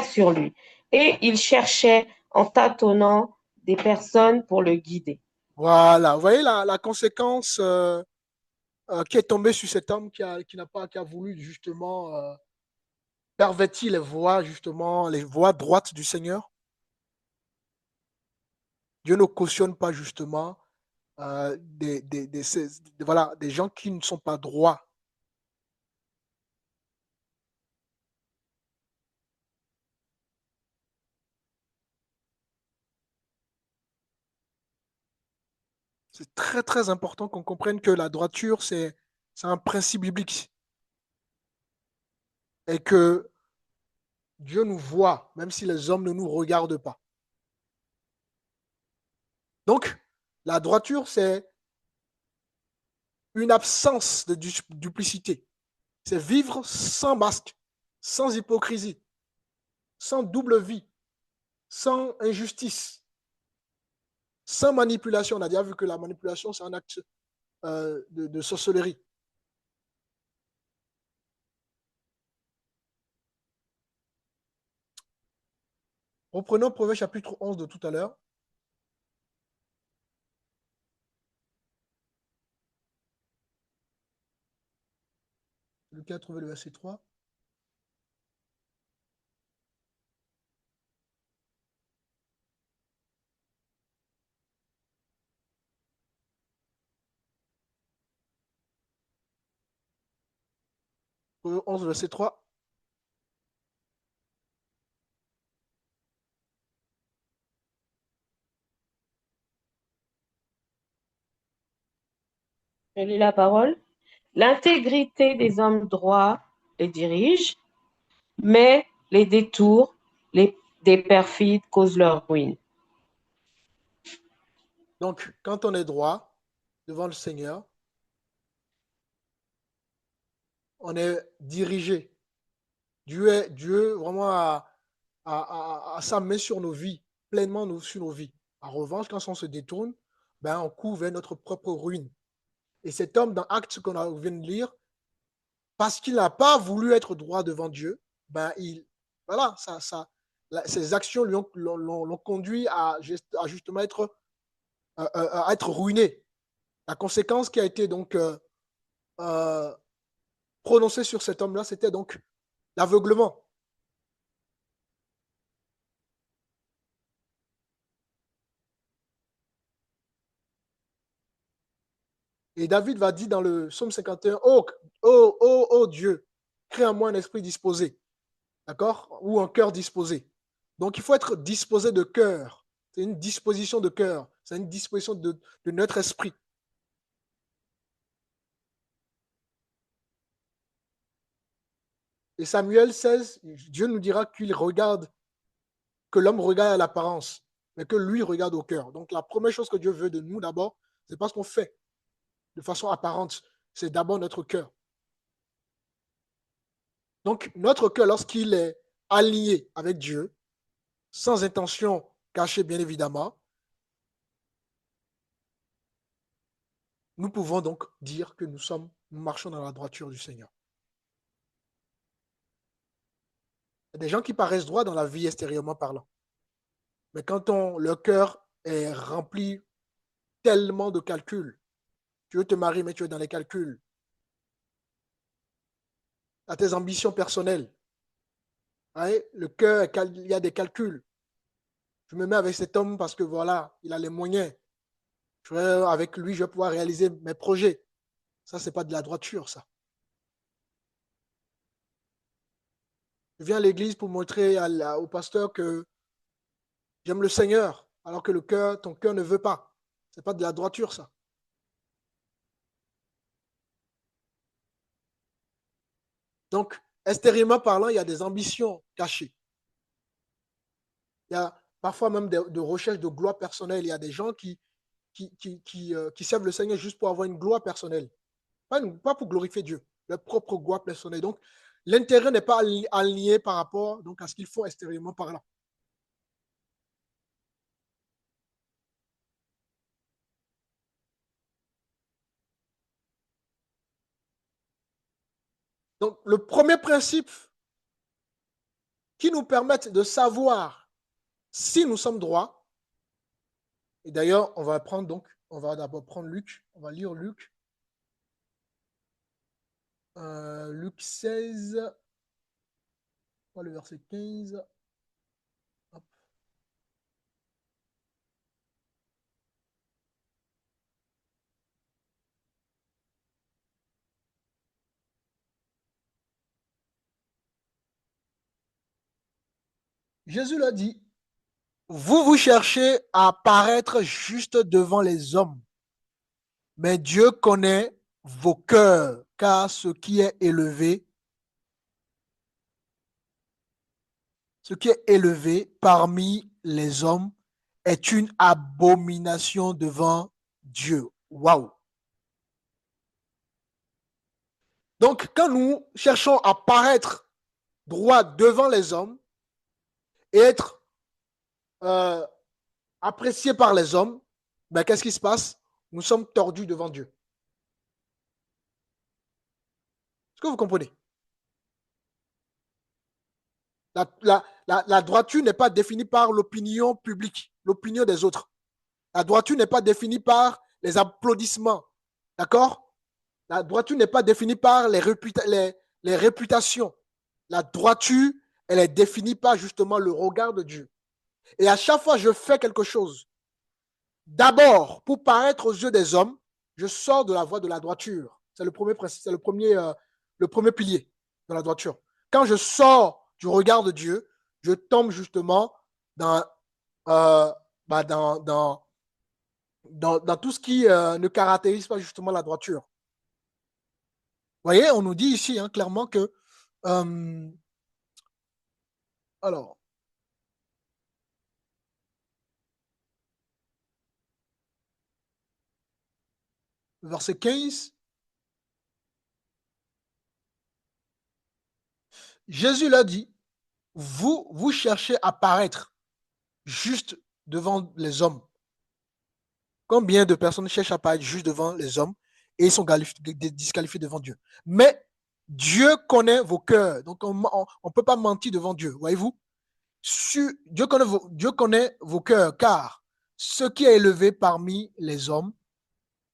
sur lui, et il cherchait en tâtonnant des personnes pour le guider. Voilà, vous voyez la conséquence qui est tombée sur cet homme qui a voulu justement pervertir les voies droites du Seigneur. Dieu ne cautionne pas justement des gens qui ne sont pas droits. C'est très, très important qu'on comprenne que la droiture, c'est un principe biblique. Et que Dieu nous voit, même si les hommes ne nous regardent pas. Donc, la droiture, c'est une absence de duplicité. C'est vivre sans masque, sans hypocrisie, sans double vie, sans injustice, sans manipulation. On a déjà vu que la manipulation, c'est un acte de sorcellerie. Reprenons Proverbe chapitre 11 de tout à l'heure. Lucas a trouvé le verset 3. Proverbe 11, verset 3. Je lis la parole. L'intégrité des hommes droits les dirige, mais les détours des perfides causent leur ruine. Donc, quand on est droit devant le Seigneur, on est dirigé. Dieu vraiment a sa main sur nos vies, pleinement sur nos vies. En revanche, quand on se détourne, ben, on court vers notre propre ruine. Et cet homme, dans Actes qu'on vient de lire, parce qu'il n'a pas voulu être droit devant Dieu, ben, voilà, ses actions l'ont conduit à justement à être ruiné. La conséquence qui a été donc prononcée sur cet homme-là, c'était donc l'aveuglement. Et David va dire dans le psaume 51, oh Dieu, crée en moi un esprit disposé, d'accord? Ou un cœur disposé. Donc il faut être disposé de cœur. C'est une disposition de cœur. C'est une disposition de notre esprit. Et Samuel 16, Dieu nous dira qu'il regarde, que l'homme regarde à l'apparence, mais que lui regarde au cœur. Donc la première chose que Dieu veut de nous d'abord, c'est pas ce qu'on fait de façon apparente, c'est d'abord notre cœur. Donc notre cœur, lorsqu'il est aligné avec Dieu, sans intention cachée bien évidemment, nous pouvons donc dire que nous marchons dans la droiture du Seigneur. Il y a des gens qui paraissent droits dans la vie extérieurement parlant. Mais quand leur cœur est rempli tellement de calculs, tu veux te marier, mais tu es dans les calculs, à tes ambitions personnelles, ouais, le cœur, il y a des calculs. Je me mets avec cet homme parce que voilà, il a les moyens. Avec lui, je vais pouvoir réaliser mes projets. Ça, ce n'est pas de la droiture, ça. Je viens à l'église pour montrer au pasteur que j'aime le Seigneur, alors que ton cœur ne veut pas. Ce n'est pas de la droiture, ça. Donc, extérieurement parlant, il y a des ambitions cachées. Il y a parfois même de recherche de gloire personnelle. Il y a des gens qui servent le Seigneur juste pour avoir une gloire personnelle. Pas pour glorifier Dieu, leur propre gloire personnelle. Donc, l'intérêt n'est pas aligné par rapport donc, à ce qu'ils font extérieurement parlant. Donc, le premier principe qui nous permet de savoir si nous sommes droits, et d'ailleurs, on va d'abord prendre Luc, on va lire Luc. Luc 16, le verset 15. Hop. Jésus l'a dit, vous cherchez à paraître juste devant les hommes, mais Dieu connaît vos cœurs, car ce qui est élevé ce qui est élevé parmi les hommes est une abomination devant Dieu. Waouh! Donc, quand nous cherchons à paraître droit devant les hommes et être appréciés par les hommes, ben, qu'est-ce qui se passe? Nous sommes tordus devant Dieu. Est-ce que vous comprenez? La droiture n'est pas définie par l'opinion publique, l'opinion des autres. La droiture n'est pas définie par les applaudissements. D'accord? La droiture n'est pas définie par les réputations. La droiture, elle est définie par justement le regard de Dieu. Et à chaque fois que je fais quelque chose, d'abord, pour paraître aux yeux des hommes, je sors de la voie de la droiture. C'est le premier principe, c'est le premier pilier de la droiture. Quand je sors du regard de Dieu, je tombe justement dans tout ce qui ne caractérise pas justement la droiture. Vous voyez, on nous dit ici clairement que alors, verset 15, Jésus l'a dit, vous cherchez à paraître juste devant les hommes. Combien de personnes cherchent à paraître juste devant les hommes et ils sont disqualifiés devant Dieu? Mais Dieu connaît vos cœurs. Donc, on ne peut pas mentir devant Dieu. Voyez-vous? Dieu connaît vos cœurs, car ce qui est élevé parmi les hommes,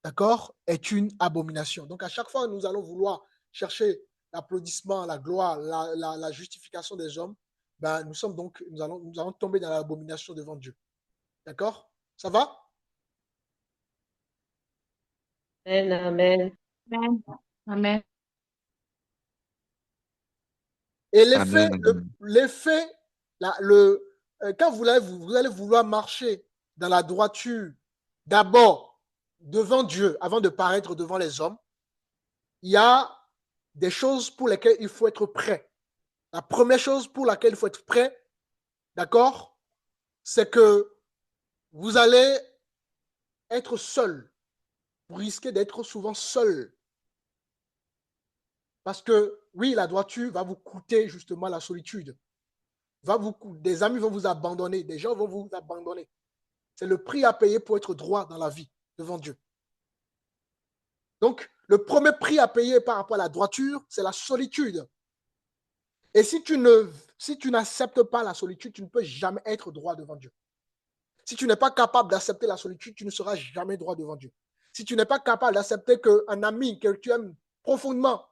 d'accord, est une abomination. Donc, à chaque fois que nous allons vouloir chercher l'applaudissement, la gloire, la justification des hommes, ben, nous allons tomber dans l'abomination devant Dieu. D'accord? Ça va? Amen, amen. Amen. Amen. Et Amen. quand vous allez vouloir marcher dans la droiture, d'abord devant Dieu, avant de paraître devant les hommes, il y a des choses pour lesquelles il faut être prêt. La première chose pour laquelle il faut être prêt, d'accord, c'est que vous allez être seul. Vous risquez d'être souvent seul. Parce que, oui, la droiture va vous coûter justement la solitude. Des amis vont vous abandonner, des gens vont vous abandonner. C'est le prix à payer pour être droit dans la vie devant Dieu. Donc, le premier prix à payer par rapport à la droiture, c'est la solitude. Et si tu n'acceptes pas la solitude, tu ne peux jamais être droit devant Dieu. Si tu n'es pas capable d'accepter la solitude, tu ne seras jamais droit devant Dieu. Si tu n'es pas capable d'accepter qu'un ami que tu aimes profondément,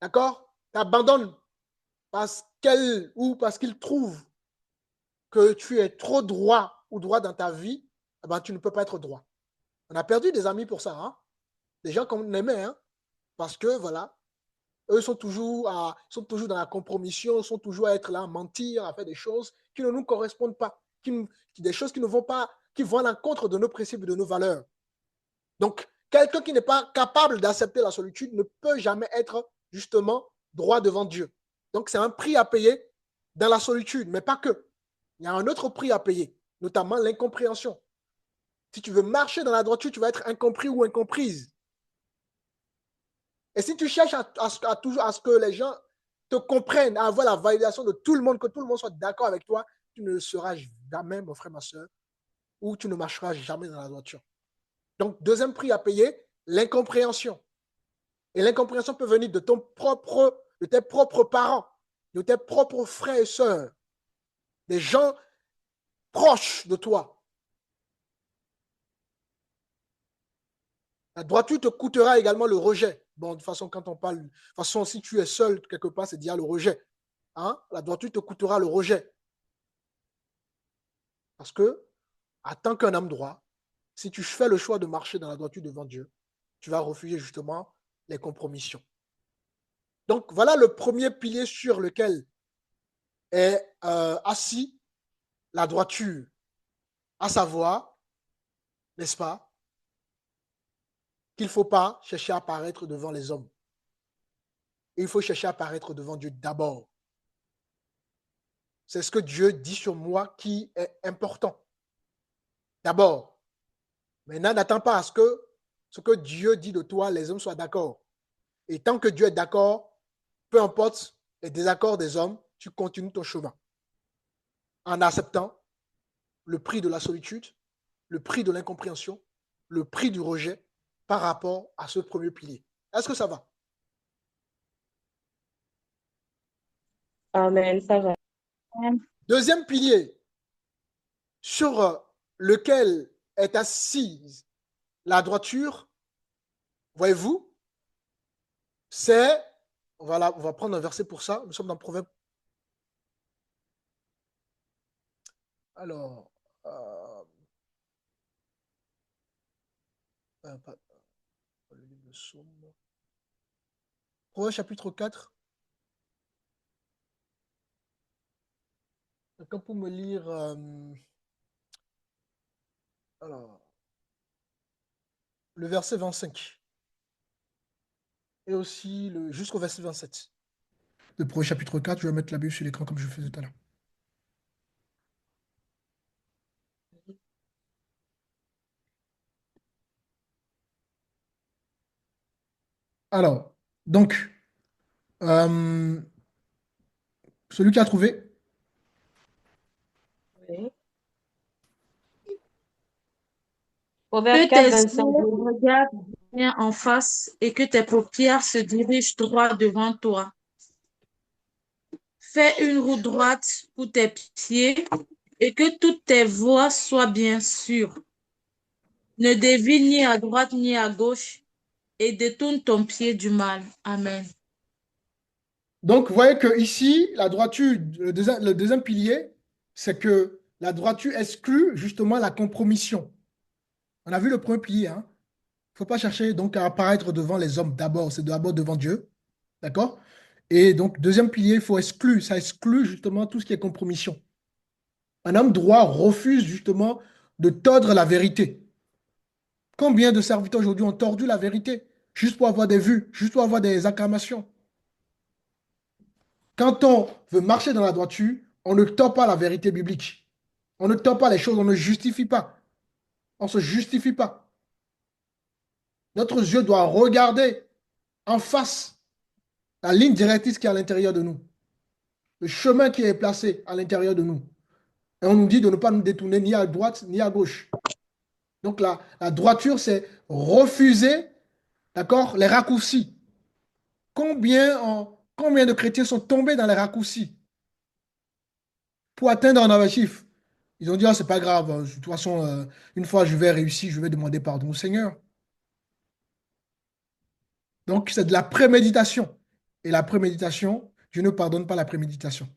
d'accord, t'abandonne parce qu'il trouve que tu es trop droit ou droit dans ta vie, eh ben, tu ne peux pas être droit. On a perdu des amis pour ça, hein? Des gens qu'on aimait, hein? Parce que, voilà, eux sont toujours dans la compromission, sont toujours à être là, à mentir, à faire des choses qui ne nous correspondent pas, des choses qui ne vont pas, qui vont à l'encontre de nos principes et de nos valeurs. Donc, quelqu'un qui n'est pas capable d'accepter la solitude ne peut jamais être justement droit devant Dieu. Donc, c'est un prix à payer dans la solitude, mais pas que. Il y a un autre prix à payer, notamment l'incompréhension. Si tu veux marcher dans la droiture, tu vas être incompris ou incomprise. Et si tu cherches à ce que les gens te comprennent, à avoir la validation de tout le monde, que tout le monde soit d'accord avec toi, tu ne seras jamais, mon frère, ma soeur, ou tu ne marcheras jamais dans la droiture. Donc, deuxième prix à payer, l'incompréhension. Et l'incompréhension peut venir de tes propres parents, de tes propres frères et sœurs, des gens proches de toi. La droiture te coûtera également le rejet. Bon, de toute façon, quand on parle, de toute façon, si tu es seul quelque part, c'est dire le rejet. Hein? La droiture te coûtera le rejet. Parce que, en tant qu'un homme droit, si tu fais le choix de marcher dans la droiture devant Dieu, tu vas refuser justement les compromissions. Donc, voilà le premier pilier sur lequel est assis la droiture, à savoir, n'est-ce pas, qu'il ne faut pas chercher à apparaître devant les hommes. Il faut chercher à apparaître devant Dieu d'abord. c'est ce que Dieu dit sur moi qui est important. D'abord, maintenant, n'attends pas à ce que Dieu dit de toi, les hommes soient d'accord. Et tant que Dieu est d'accord, peu importe les désaccords des hommes, tu continues ton chemin en acceptant le prix de la solitude, le prix de l'incompréhension, le prix du rejet par rapport à ce premier pilier. Est-ce que ça va? Amen, ça va. Deuxième pilier sur lequel est assise la droiture, voyez-vous, c'est, on va prendre un verset pour ça, nous sommes dans Proverbe. Alors, le livre de Psaume. Proverbe chapitre 4. Quelqu'un peut me lire alors, le verset 25 et aussi jusqu'au verset 27. Le Proverbe chapitre 4, je vais mettre la Bible sur l'écran comme je faisais tout à l'heure. Alors, donc, celui qui a trouvé, Oui. Que Proverbe 4, tes 25. yeux regardent bien en face et que tes paupières se dirigent droit devant toi. Fais une route droite pour tes pieds et que toutes tes voies soient bien sûres. Ne dévie ni à droite ni à gauche et détourne ton pied du mal. Amen. donc vous voyez que ici, la droiture, le deuxième pilier, c'est que la droiture exclut justement la compromission. On a vu le premier pilier, hein. Il ne faut pas chercher donc à apparaître devant les hommes d'abord, c'est d'abord devant Dieu. D'accord? Et donc, deuxième pilier, il faut exclure, ça exclut justement tout ce qui est compromission. Un homme droit refuse justement de tordre la vérité. Combien de serviteurs aujourd'hui ont tordu la vérité juste pour avoir des vues, juste pour avoir des acclamations? Quand on veut marcher dans la droiture, on ne tord pas la vérité biblique. On ne tord pas les choses, on ne justifie pas. On ne se justifie pas. Notre yeux doit regarder en face la ligne directrice qui est à l'intérieur de nous, le chemin qui est placé à l'intérieur de nous. Et on nous dit de ne pas nous détourner ni à droite ni à gauche. Donc la droiture, c'est refuser, d'accord, les raccourcis. Combien de chrétiens sont tombés dans les raccourcis pour atteindre un objectif? Ils ont dit, ah, c'est pas grave, de toute façon, une fois je vais réussir, je vais demander pardon au Seigneur. Donc, c'est de la préméditation. Et la préméditation, Dieu ne pardonne pas la préméditation.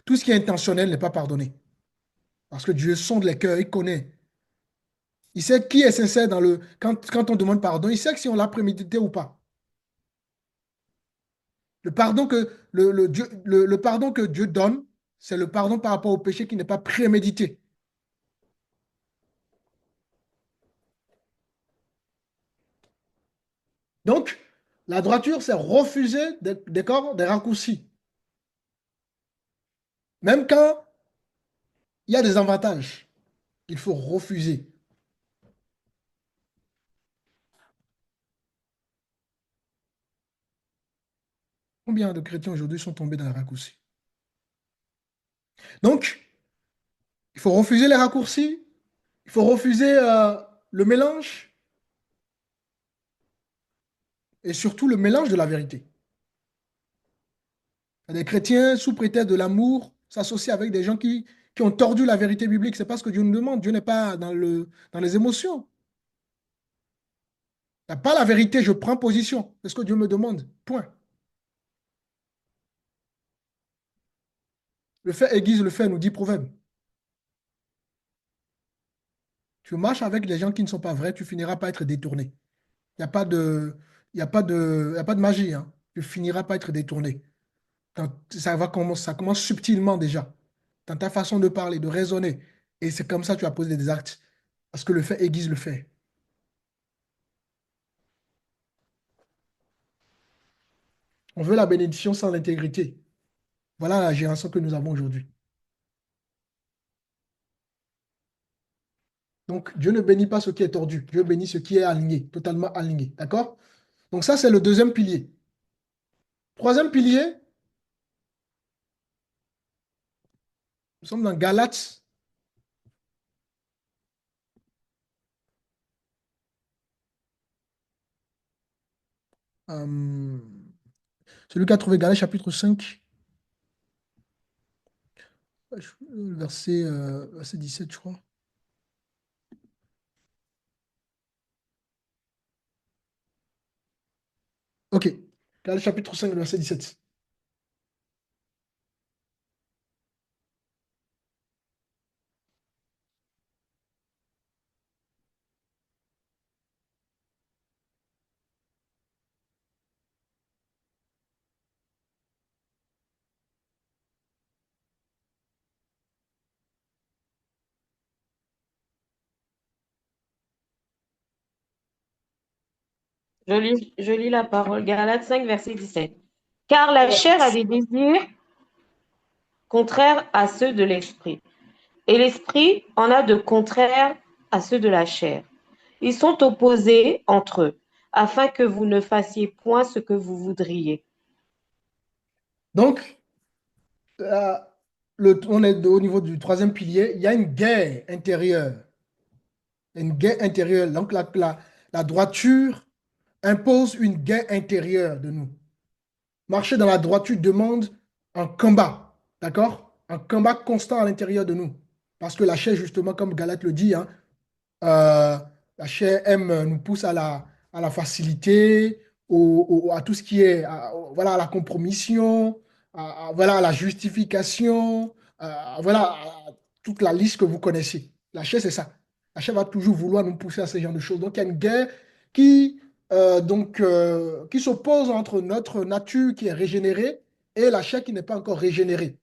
Tout ce qui est intentionnel n'est pas pardonné. Parce que Dieu sonde les cœurs, il connaît. Il sait qui est sincère quand on demande pardon, il sait que si on l'a prémédité ou pas. Le pardon le pardon que Dieu donne, c'est le pardon par rapport au péché qui n'est pas prémédité. Donc, la droiture, c'est refuser des raccourcis. Même quand il y a des avantages, il faut refuser. Combien de chrétiens aujourd'hui sont tombés dans les raccourcis? Donc, il faut refuser les raccourcis, il faut refuser le mélange et surtout le mélange de la vérité. Il y a des chrétiens, sous prétexte de l'amour, s'associent avec des gens qui ont tordu la vérité biblique. Ce n'est pas ce que Dieu nous demande. Dieu n'est pas dans les émotions. Il n'y a pas la vérité, je prends position. C'est ce que Dieu me demande. Point. Le fait aiguise le fait, nous dit Proverbe. Tu marches avec des gens qui ne sont pas vrais, tu finiras par être détourné. Il n'y a pas de, il y a pas de, il y a pas de magie, hein. Tu finiras par être détourné. Ça commence subtilement déjà, dans ta façon de parler, de raisonner. Et c'est comme ça que tu vas poser des actes. Parce que le fait aiguise le fait. On veut la bénédiction sans l'intégrité. Voilà la génération que nous avons aujourd'hui. Donc, Dieu ne bénit pas ce qui est tordu. Dieu bénit ce qui est aligné, totalement aligné. D'accord? Donc, ça, c'est le deuxième pilier. Troisième pilier, nous sommes dans Galates. euh, Celui qui a trouvé Galates chapitre 5, verset 17, je crois. Ok. Galates chapitre 5, verset 17. Je lis la parole. Galates 5, verset 17. Car la chair a des désirs contraires à ceux de l'esprit, et l'esprit en a de contraires à ceux de la chair. Ils sont opposés entre eux, afin que vous ne fassiez point ce que vous voudriez. Donc, euh, on est au niveau du troisième pilier. Il y a une guerre intérieure. Une guerre intérieure. Donc, la droiture impose une guerre intérieure de nous. Marcher dans la droiture demande un combat, d'accord? Un combat constant à l'intérieur de nous. Parce que la chair, justement, comme Galate le dit, hein, euh, la chair nous pousse à la facilité, à tout ce qui est, voilà, à la compromission, voilà, à la justification, voilà, à toute la liste que vous connaissez. La chair, c'est ça. La chair va toujours vouloir nous pousser à ce genre de choses. Donc, il y a une guerre qui, qui s'oppose entre notre nature qui est régénérée et la chair qui n'est pas encore régénérée.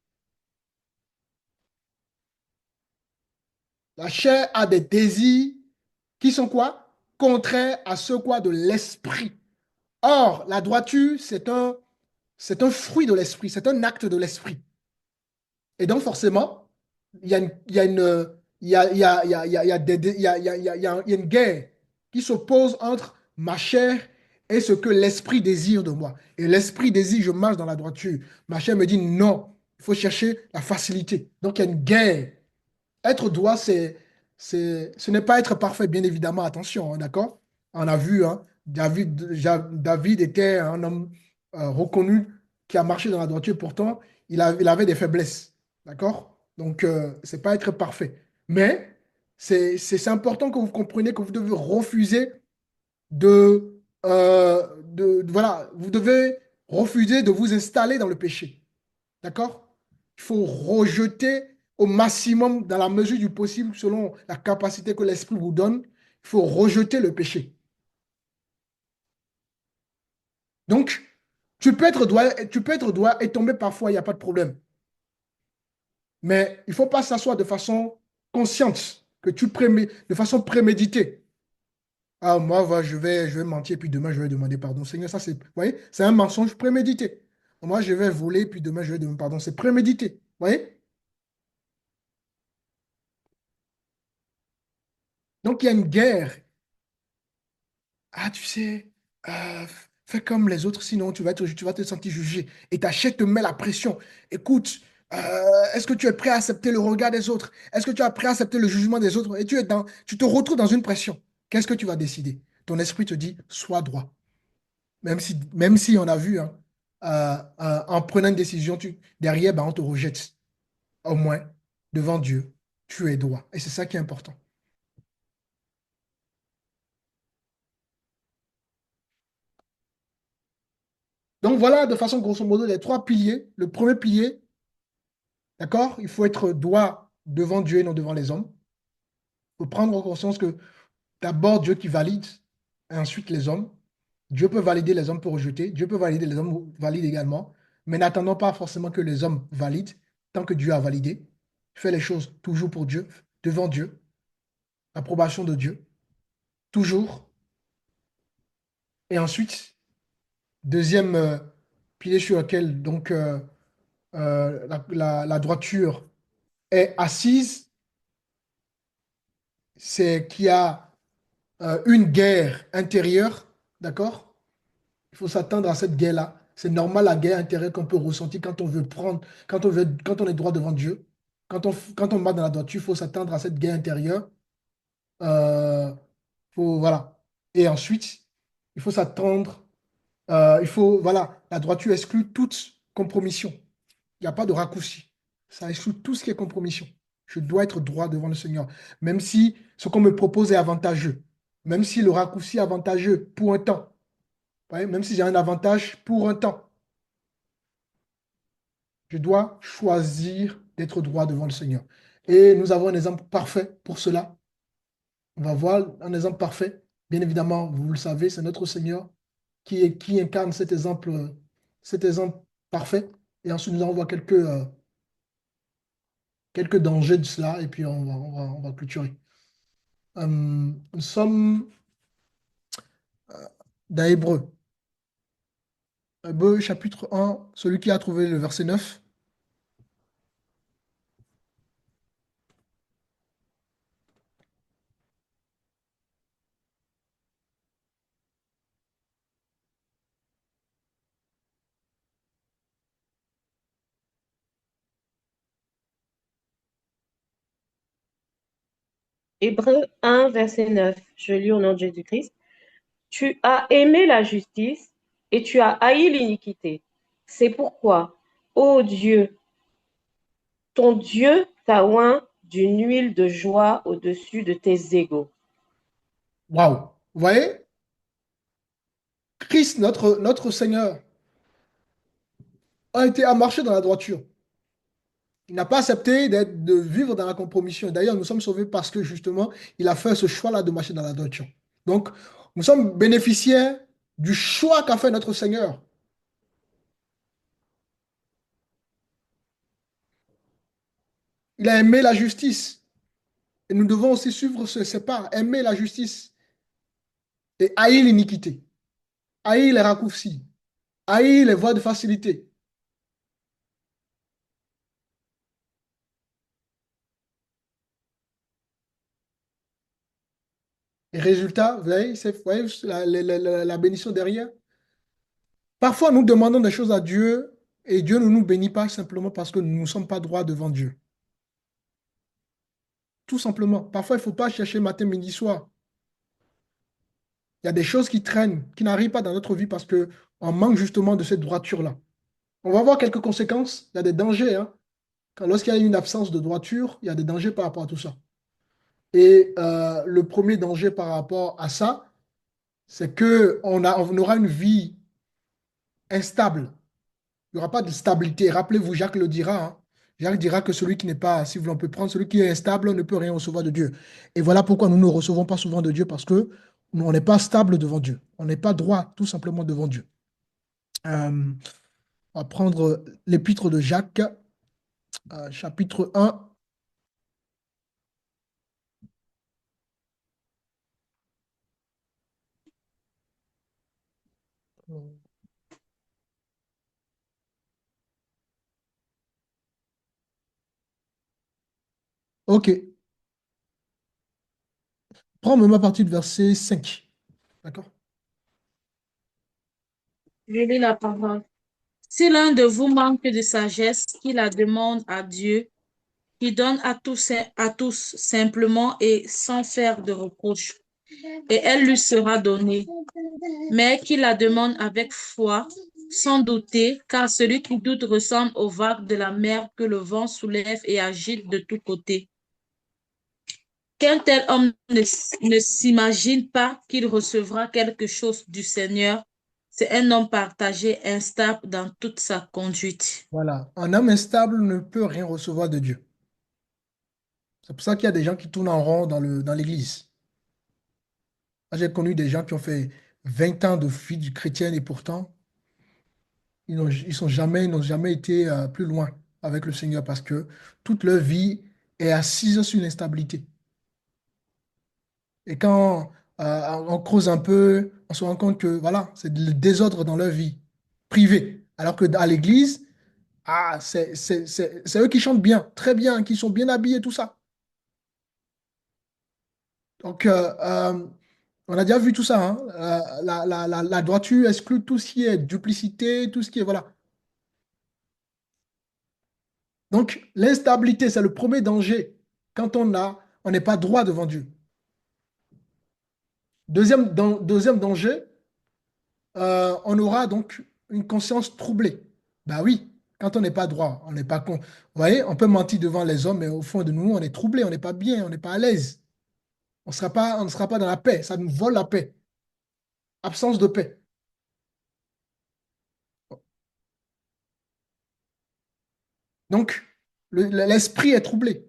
La chair a des désirs qui sont quoi? Contraires à ceux quoi de l'esprit. Or, la droiture, c'est un fruit de l'esprit, c'est un acte de l'esprit. Et donc, forcément, il y a une, il y a une, il y a, il y a, il y a, il y a des- il y a, il y a, il y a, il y a une guerre qui s'oppose entre ma chair et ce que l'esprit désire de moi. Et l'esprit désire, je marche dans la droiture. Ma chair me dit non, il faut chercher la facilité. Donc, il y a une guerre. Être droit, ce n'est pas être parfait, bien évidemment, attention, hein, d'accord? On a vu, hein, David était un homme reconnu qui a marché dans la droiture, pourtant, il avait des faiblesses, d'accord? Donc, c'est pas être parfait. Mais c'est important que vous compreniez que vous devez refuser voilà, vous devez refuser de vous installer dans le péché. D'accord? Il faut rejeter au maximum, dans la mesure du possible, selon la capacité que l'Esprit vous donne, il faut rejeter le péché. Donc, tu peux être droit et tomber parfois, il n'y a pas de problème. Mais il ne faut pas s'asseoir de façon consciente, de façon préméditée. Ah, moi, je vais mentir, puis demain, je vais demander pardon. Seigneur, ça, vous voyez, c'est un mensonge prémédité. Moi, je vais voler, puis demain, je vais demander pardon. C'est prémédité. Vous voyez? Donc, il y a une guerre. Ah, tu sais, euh, fais comme les autres, sinon tu vas te sentir jugé. Et ta chair te met la pression. Écoute, est-ce que tu es prêt à accepter le regard des autres? Est-ce que tu es prêt à accepter le jugement des autres? Et tu te retrouves dans une pression. Qu'est-ce que tu vas décider? Ton esprit te dit, sois droit. Même si on a vu, hein, en prenant une décision, derrière, ben, on te rejette. Au moins, devant Dieu, tu es droit. Et c'est ça qui est important. Donc voilà, de façon grosso modo, les trois piliers. Le premier pilier, d'accord? Il faut être droit devant Dieu et non devant les hommes. Il faut prendre conscience que d'abord Dieu qui valide, et ensuite les hommes. Dieu peut valider, les hommes peut rejeter. Dieu peut valider, les hommes valident également. Mais n'attendons pas forcément que les hommes valident tant que Dieu a validé. Fais les choses toujours pour Dieu, devant Dieu, l'approbation de Dieu, toujours. Et ensuite, deuxième pilier sur lequel donc la droiture est assise, c'est qu'il y a une guerre intérieure, d'accord? Il faut s'attendre à cette guerre-là. C'est normal la guerre intérieure qu'on peut ressentir quand on veut prendre, quand on est droit devant Dieu. Quand on marche dans la droiture, il faut s'attendre à cette guerre intérieure. Euh, voilà. Et ensuite, il faut s'attendre, voilà, la droiture exclut toute compromission. Il n'y a pas de raccourci. Ça exclut tout ce qui est compromission. Je dois être droit devant le Seigneur. Même si ce qu'on me propose est avantageux. Même si le raccourci est avantageux pour un temps. Ouais, même si j'ai un avantage pour un temps. Je dois choisir d'être droit devant le Seigneur. Et nous avons un exemple parfait pour cela. On va voir un exemple parfait. Bien évidemment, vous le savez, c'est notre Seigneur qui incarne cet exemple parfait. Et ensuite, nous allons voir quelques dangers de cela, et puis on va clôturer. Nous sommes dans Hébreu. Hébreu chapitre 1, celui qui a trouvé le verset 9. Hébreux 1, verset 9. Je lis au nom de Jésus-Christ. Tu as aimé la justice et tu as haï l'iniquité. C'est pourquoi, ô Dieu, ton Dieu t'a oint d'une huile de joie au-dessus de tes égaux. Waouh! Vous voyez, Christ, notre Seigneur, a marché dans la droiture. Il n'a pas accepté de vivre dans la compromission. D'ailleurs, nous sommes sauvés parce que justement, il a fait ce choix-là de marcher dans la droiture. Donc, nous sommes bénéficiaires du choix qu'a fait notre Seigneur. Il a aimé la justice. Et nous devons aussi suivre ses pas, aimer la justice et haïr l'iniquité, haïr les raccourcis, haïr les voies de facilité. Et résultat, vous voyez la bénédiction derrière. Parfois, nous demandons des choses à Dieu et Dieu ne nous bénit pas simplement parce que nous ne sommes pas droits devant Dieu. Tout simplement. Parfois, il ne faut pas chercher matin, midi, soir. Il y a des choses qui traînent, qui n'arrivent pas dans notre vie parce qu'on manque justement de cette droiture-là. On va voir quelques conséquences. Il y a des dangers, hein. Lorsqu'il y a une absence de droiture, il y a des dangers par rapport à tout ça. Et le premier danger par rapport à ça, c'est qu'on aura une vie instable. Il n'y aura pas de stabilité. Rappelez-vous, Jacques le dira, hein. Jacques dira que celui qui n'est pas, si vous voulez, on peut prendre celui qui est instable, ne peut rien recevoir de Dieu. Et voilà pourquoi nous ne recevons pas souvent de Dieu, parce que on n'est pas stable devant Dieu. On n'est pas droit, tout simplement, devant Dieu. On va prendre l'épître de Jacques, chapitre 1. OK. Prends même à partir du verset 5. D'accord? Je lis la parole. Si l'un de vous manque de sagesse, qu'il la demande à Dieu, qui donne à tous simplement et sans faire de reproche, et elle lui sera donnée. Mais qu'il la demande avec foi, sans douter, car celui qui doute ressemble aux vagues de la mer que le vent soulève et agite de tous côtés. Qu'un tel homme ne s'imagine pas qu'il recevra quelque chose du Seigneur. C'est un homme partagé, instable dans toute sa conduite. Voilà. Un homme instable ne peut rien recevoir de Dieu. C'est pour ça qu'il y a des gens qui tournent en rond dans l'église. Moi, j'ai connu des gens qui ont fait 20 ans de vie chrétienne et pourtant, ils n'ont jamais été plus loin avec le Seigneur parce que toute leur vie est assise sur l'instabilité. Et quand on creuse un peu, on se rend compte que voilà, c'est le désordre dans leur vie privée. Alors que à l'église, c'est eux qui chantent bien, très bien, qui sont bien habillés, tout ça. Donc, on a déjà vu tout ça, hein. La droiture exclut tout ce qui est duplicité, tout ce qui est, voilà. Donc, l'instabilité, c'est le premier danger quand on n'est pas droit devant Dieu. Deuxième danger, on aura donc une conscience troublée. Bah oui, quand on n'est pas droit, on n'est pas con. Vous voyez, on peut mentir devant les hommes, mais au fond de nous, on est troublé, on n'est pas bien, on n'est pas à l'aise. On ne sera pas dans la paix, ça nous vole la paix. Absence de paix. Donc, l'esprit est troublé.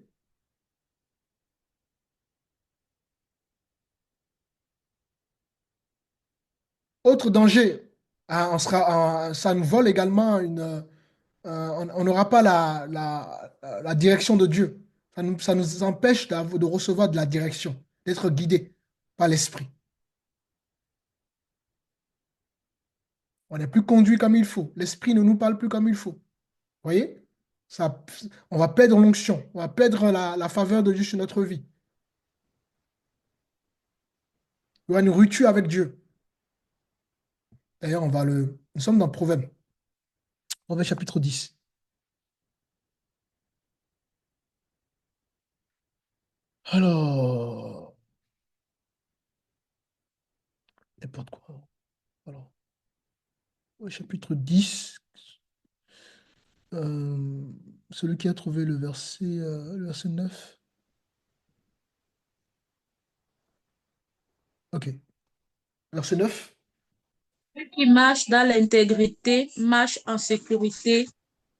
Autre danger, hein, ça nous vole également on n'aura pas la direction de Dieu. Ça nous empêche de recevoir de la direction, d'être guidé par l'esprit. On n'est plus conduit comme il faut. L'esprit ne nous parle plus comme il faut. Vous voyez? Ça, on va perdre l'onction, on va perdre la faveur de Dieu sur notre vie. Il y aura une rupture avec Dieu. D'ailleurs, nous sommes dans Proverbe. Proverbe chapitre 10. Alors, n'importe quoi. Alors, au chapitre 10, euh, celui qui a trouvé le verset 9. Ok. Verset 9. Celui qui marche dans l'intégrité marche en sécurité,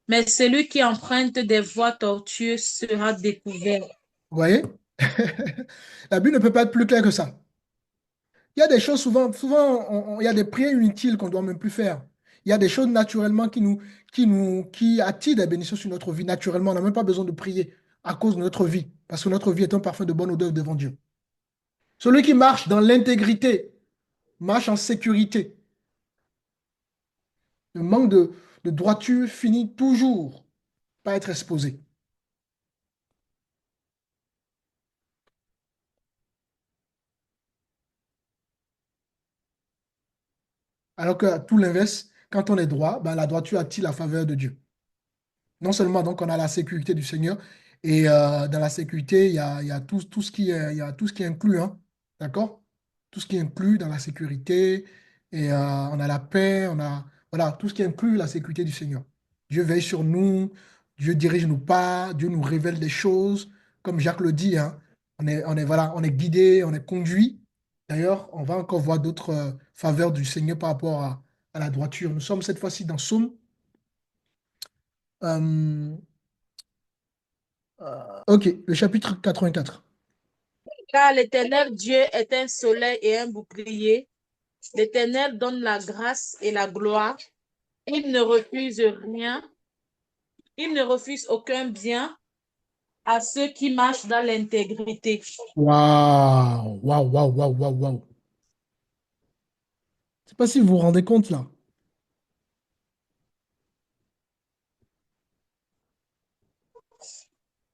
mais celui qui emprunte des voies tortueuses sera découvert. Vous voyez? La Bible ne peut pas être plus claire que ça. Il y a des choses, souvent il y a des prières inutiles qu'on ne doit même plus faire. Il y a des choses naturellement qui attirent des bénédictions sur notre vie. Naturellement, on n'a même pas besoin de prier à cause de notre vie, parce que notre vie est un parfum de bonne odeur devant Dieu. Celui qui marche dans l'intégrité marche en sécurité. Le manque de droiture finit toujours par être exposé. Alors que tout l'inverse, quand on est droit, ben, la droiture attire la faveur de Dieu. Non seulement donc on a la sécurité du Seigneur, et dans la sécurité, il y a tout ce il y a tout ce qui est inclus, hein, d'accord? Tout ce qui est inclus dans la sécurité, et on a la paix, voilà, tout ce qui inclut la sécurité du Seigneur. Dieu veille sur nous, Dieu dirige nos pas, Dieu nous révèle des choses, comme Jacques le dit, hein, voilà, on est guidé, on est conduit. D'ailleurs, on va encore voir d'autres faveurs du Seigneur par rapport à la droiture. Nous sommes cette fois-ci dans Psaume. euh, Ok, le chapitre 84. Car l'Éternel Dieu est un soleil et un bouclier. L'Éternel donne la grâce et la gloire. Il ne refuse rien. Il ne refuse aucun bien à ceux qui marchent dans l'intégrité. Waouh, waouh, waouh, waouh, waouh, waouh. Je ne sais pas si vous vous rendez compte là.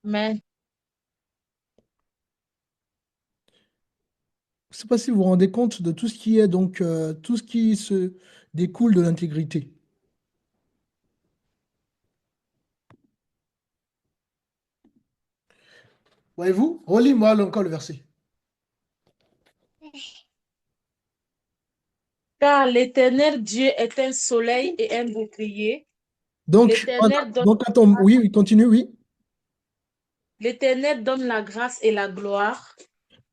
Mais Je ne sais pas si vous vous rendez compte de tout ce qui est donc tout ce qui se découle de l'intégrité. Voyez-vous? Relis-moi encore le verset. car l'Éternel Dieu est un soleil et un bouclier. Donc, L'Éternel donne, oui, oui, continue, oui. l'Éternel donne la grâce et la gloire.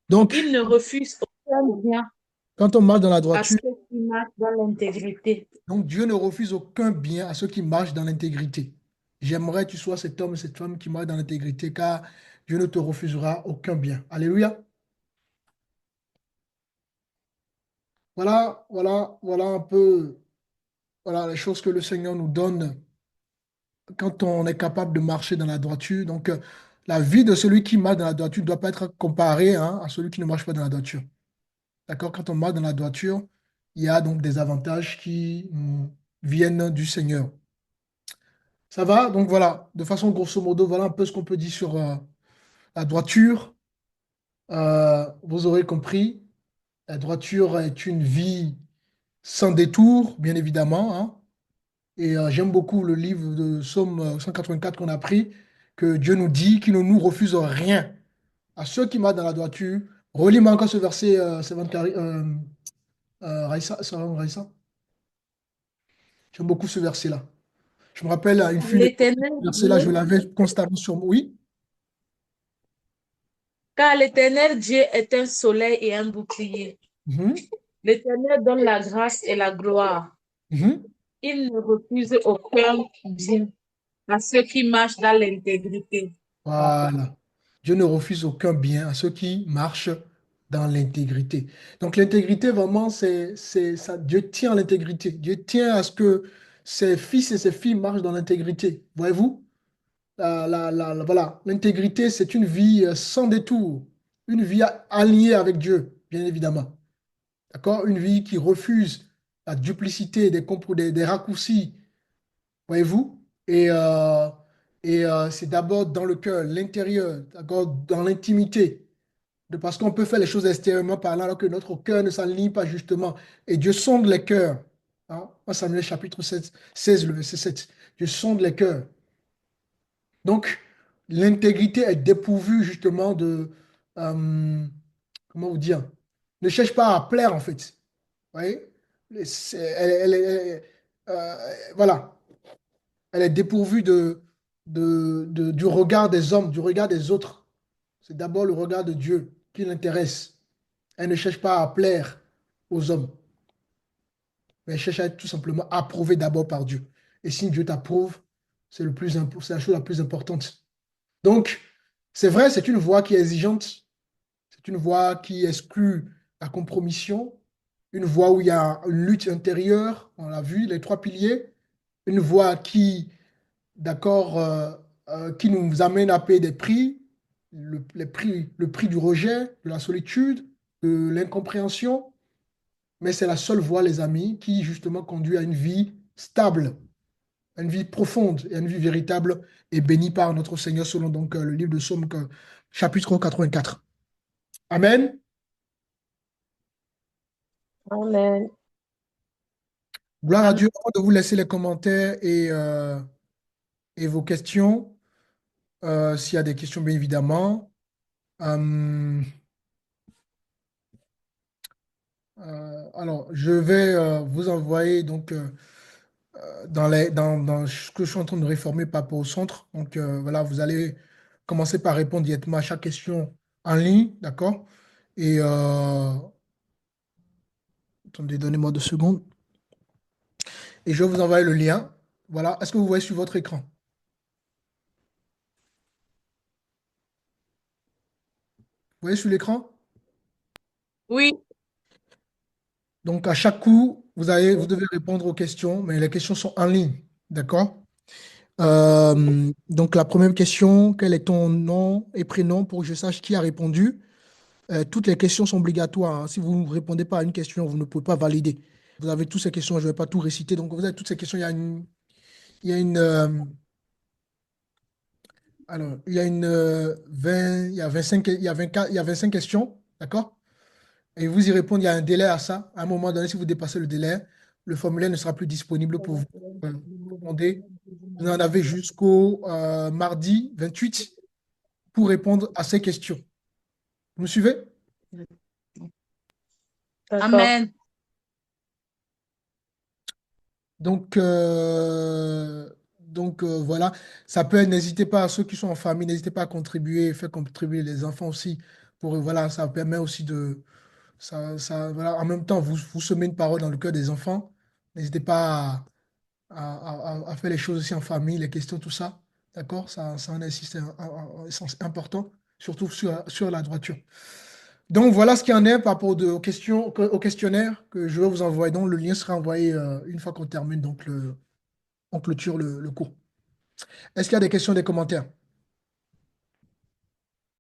Donc, Il ne refuse aucun bien quand on marche dans la à droiture, ceux qui marchent dans l'intégrité. donc Dieu ne refuse aucun bien à ceux qui marchent dans l'intégrité. J'aimerais que tu sois cet homme et cette femme qui marchent dans l'intégrité, car Dieu ne te refusera aucun bien. Alléluia. Voilà un peu, voilà les choses que le Seigneur nous donne quand on est capable de marcher dans la droiture. Donc, la vie de celui qui marche dans la droiture ne doit pas être comparée, hein, à celui qui ne marche pas dans la droiture. D'accord? Quand on marche dans la droiture, il y a donc des avantages qui viennent du Seigneur. Ça va? Donc voilà, de façon grosso modo, voilà un peu ce qu'on peut dire sur la droiture. Vous aurez compris, la droiture est une vie sans détour, bien évidemment, hein. Et j'aime beaucoup le livre de Psaume 184 qu'on a pris, que Dieu nous dit qu'il ne nous refuse rien. À ceux qui marchent dans la droiture, relis-moi encore ce verset, Raïssa, Raïssa. J'aime beaucoup ce verset-là. Je me rappelle, à une fille, L'Éternel ce verset-là, je Dieu, l'avais constamment sur moi. Oui. car l'Éternel Dieu est un soleil et un bouclier. Mhm. L'Éternel donne la grâce et la gloire. Mhm. Il ne refuse aucun bien à ceux qui marchent dans l'intégrité. Voilà. Dieu ne refuse aucun bien à ceux qui marchent dans l'intégrité. Donc l'intégrité, vraiment, c'est ça. Dieu tient à l'intégrité. Dieu tient à ce que ses fils et ses filles marchent dans l'intégrité. Voyez-vous? Voilà. L'intégrité, c'est une vie sans détour, une vie alliée avec Dieu, bien évidemment. D'accord? Une vie qui refuse la duplicité, des raccourcis. Voyez-vous? Et c'est d'abord dans le cœur, l'intérieur, d'accord, dans l'intimité. Parce qu'on peut faire les choses extérieurement parlant alors que notre cœur ne s'aligne pas justement. Et Dieu sonde les cœurs. Hein? 1 Samuel chapitre 16, le verset 7. Dieu sonde les cœurs. Donc, l'intégrité est dépourvue justement comment vous dire, ne cherche pas à plaire en fait. Vous voyez? Voilà. Elle est dépourvue du regard des hommes, du regard des autres. C'est d'abord le regard de Dieu qui l'intéresse. Elle ne cherche pas à plaire aux hommes, mais elle cherche à être tout simplement approuvée d'abord par Dieu. Et si Dieu t'approuve, c'est la chose la plus importante. Donc, c'est vrai, c'est une voie qui est exigeante, c'est une voie qui exclut la compromission, une voie où il y a une lutte intérieure, on l'a vu, les trois piliers, une voie d'accord, qui nous amène à payer des prix, le prix du rejet, de la solitude, de l'incompréhension, mais c'est la seule voie, les amis, qui justement conduit à une vie stable, à une vie profonde et à une vie véritable et bénie par notre Seigneur, selon donc le livre de Psaume, chapitre 84. Amen. Amen. Gloire à Amen. Dieu. Avant de vous laisser les commentaires et vos questions, s'il y a des questions, bien évidemment. Euh, alors, je vais vous envoyer donc dans ce que je suis en train de réformer par rapport au centre. Donc, voilà, vous allez commencer par répondre directement à chaque question en ligne, d'accord? Et attendez, donnez-moi 2 secondes. Et je vais vous envoyer le lien. Voilà. Est-ce que vous voyez sur votre écran? Vous voyez sur l'écran? Oui, Donc, à chaque coup, vous devez répondre aux questions, mais les questions sont en ligne, d'accord? Donc, la première question, quel est ton nom et prénom pour que je sache qui a répondu? Toutes les questions sont obligatoires, hein. Si vous ne répondez pas à une question, vous ne pouvez pas valider. Vous avez toutes ces questions, je ne vais pas tout réciter. Donc, vous avez toutes ces questions. Il y a une 20, il y a 25, il y a 24, il y a 25 questions, d'accord? Et vous y répondez, il y a un délai à ça. À un moment donné, si vous dépassez le délai, le formulaire ne sera plus disponible pour vous répondre. Vous en avez jusqu'au mardi 28 pour répondre à ces questions. Vous me suivez? D'accord. Amen. Donc, voilà, ça peut être, n'hésitez pas, à ceux qui sont en famille, n'hésitez pas à contribuer, faire contribuer les enfants aussi, voilà, ça permet aussi voilà, en même temps, vous semez une parole dans le cœur des enfants, n'hésitez pas à faire les choses aussi en famille, les questions, tout ça, d'accord? Ça en est un sens important, surtout sur la droiture. Donc, voilà ce qu'il y en est par rapport aux questions, au questionnaire que je vais vous envoyer. Donc, le lien sera envoyé une fois qu'on termine, donc on clôture le cours. Est-ce qu'il y a des questions, des commentaires?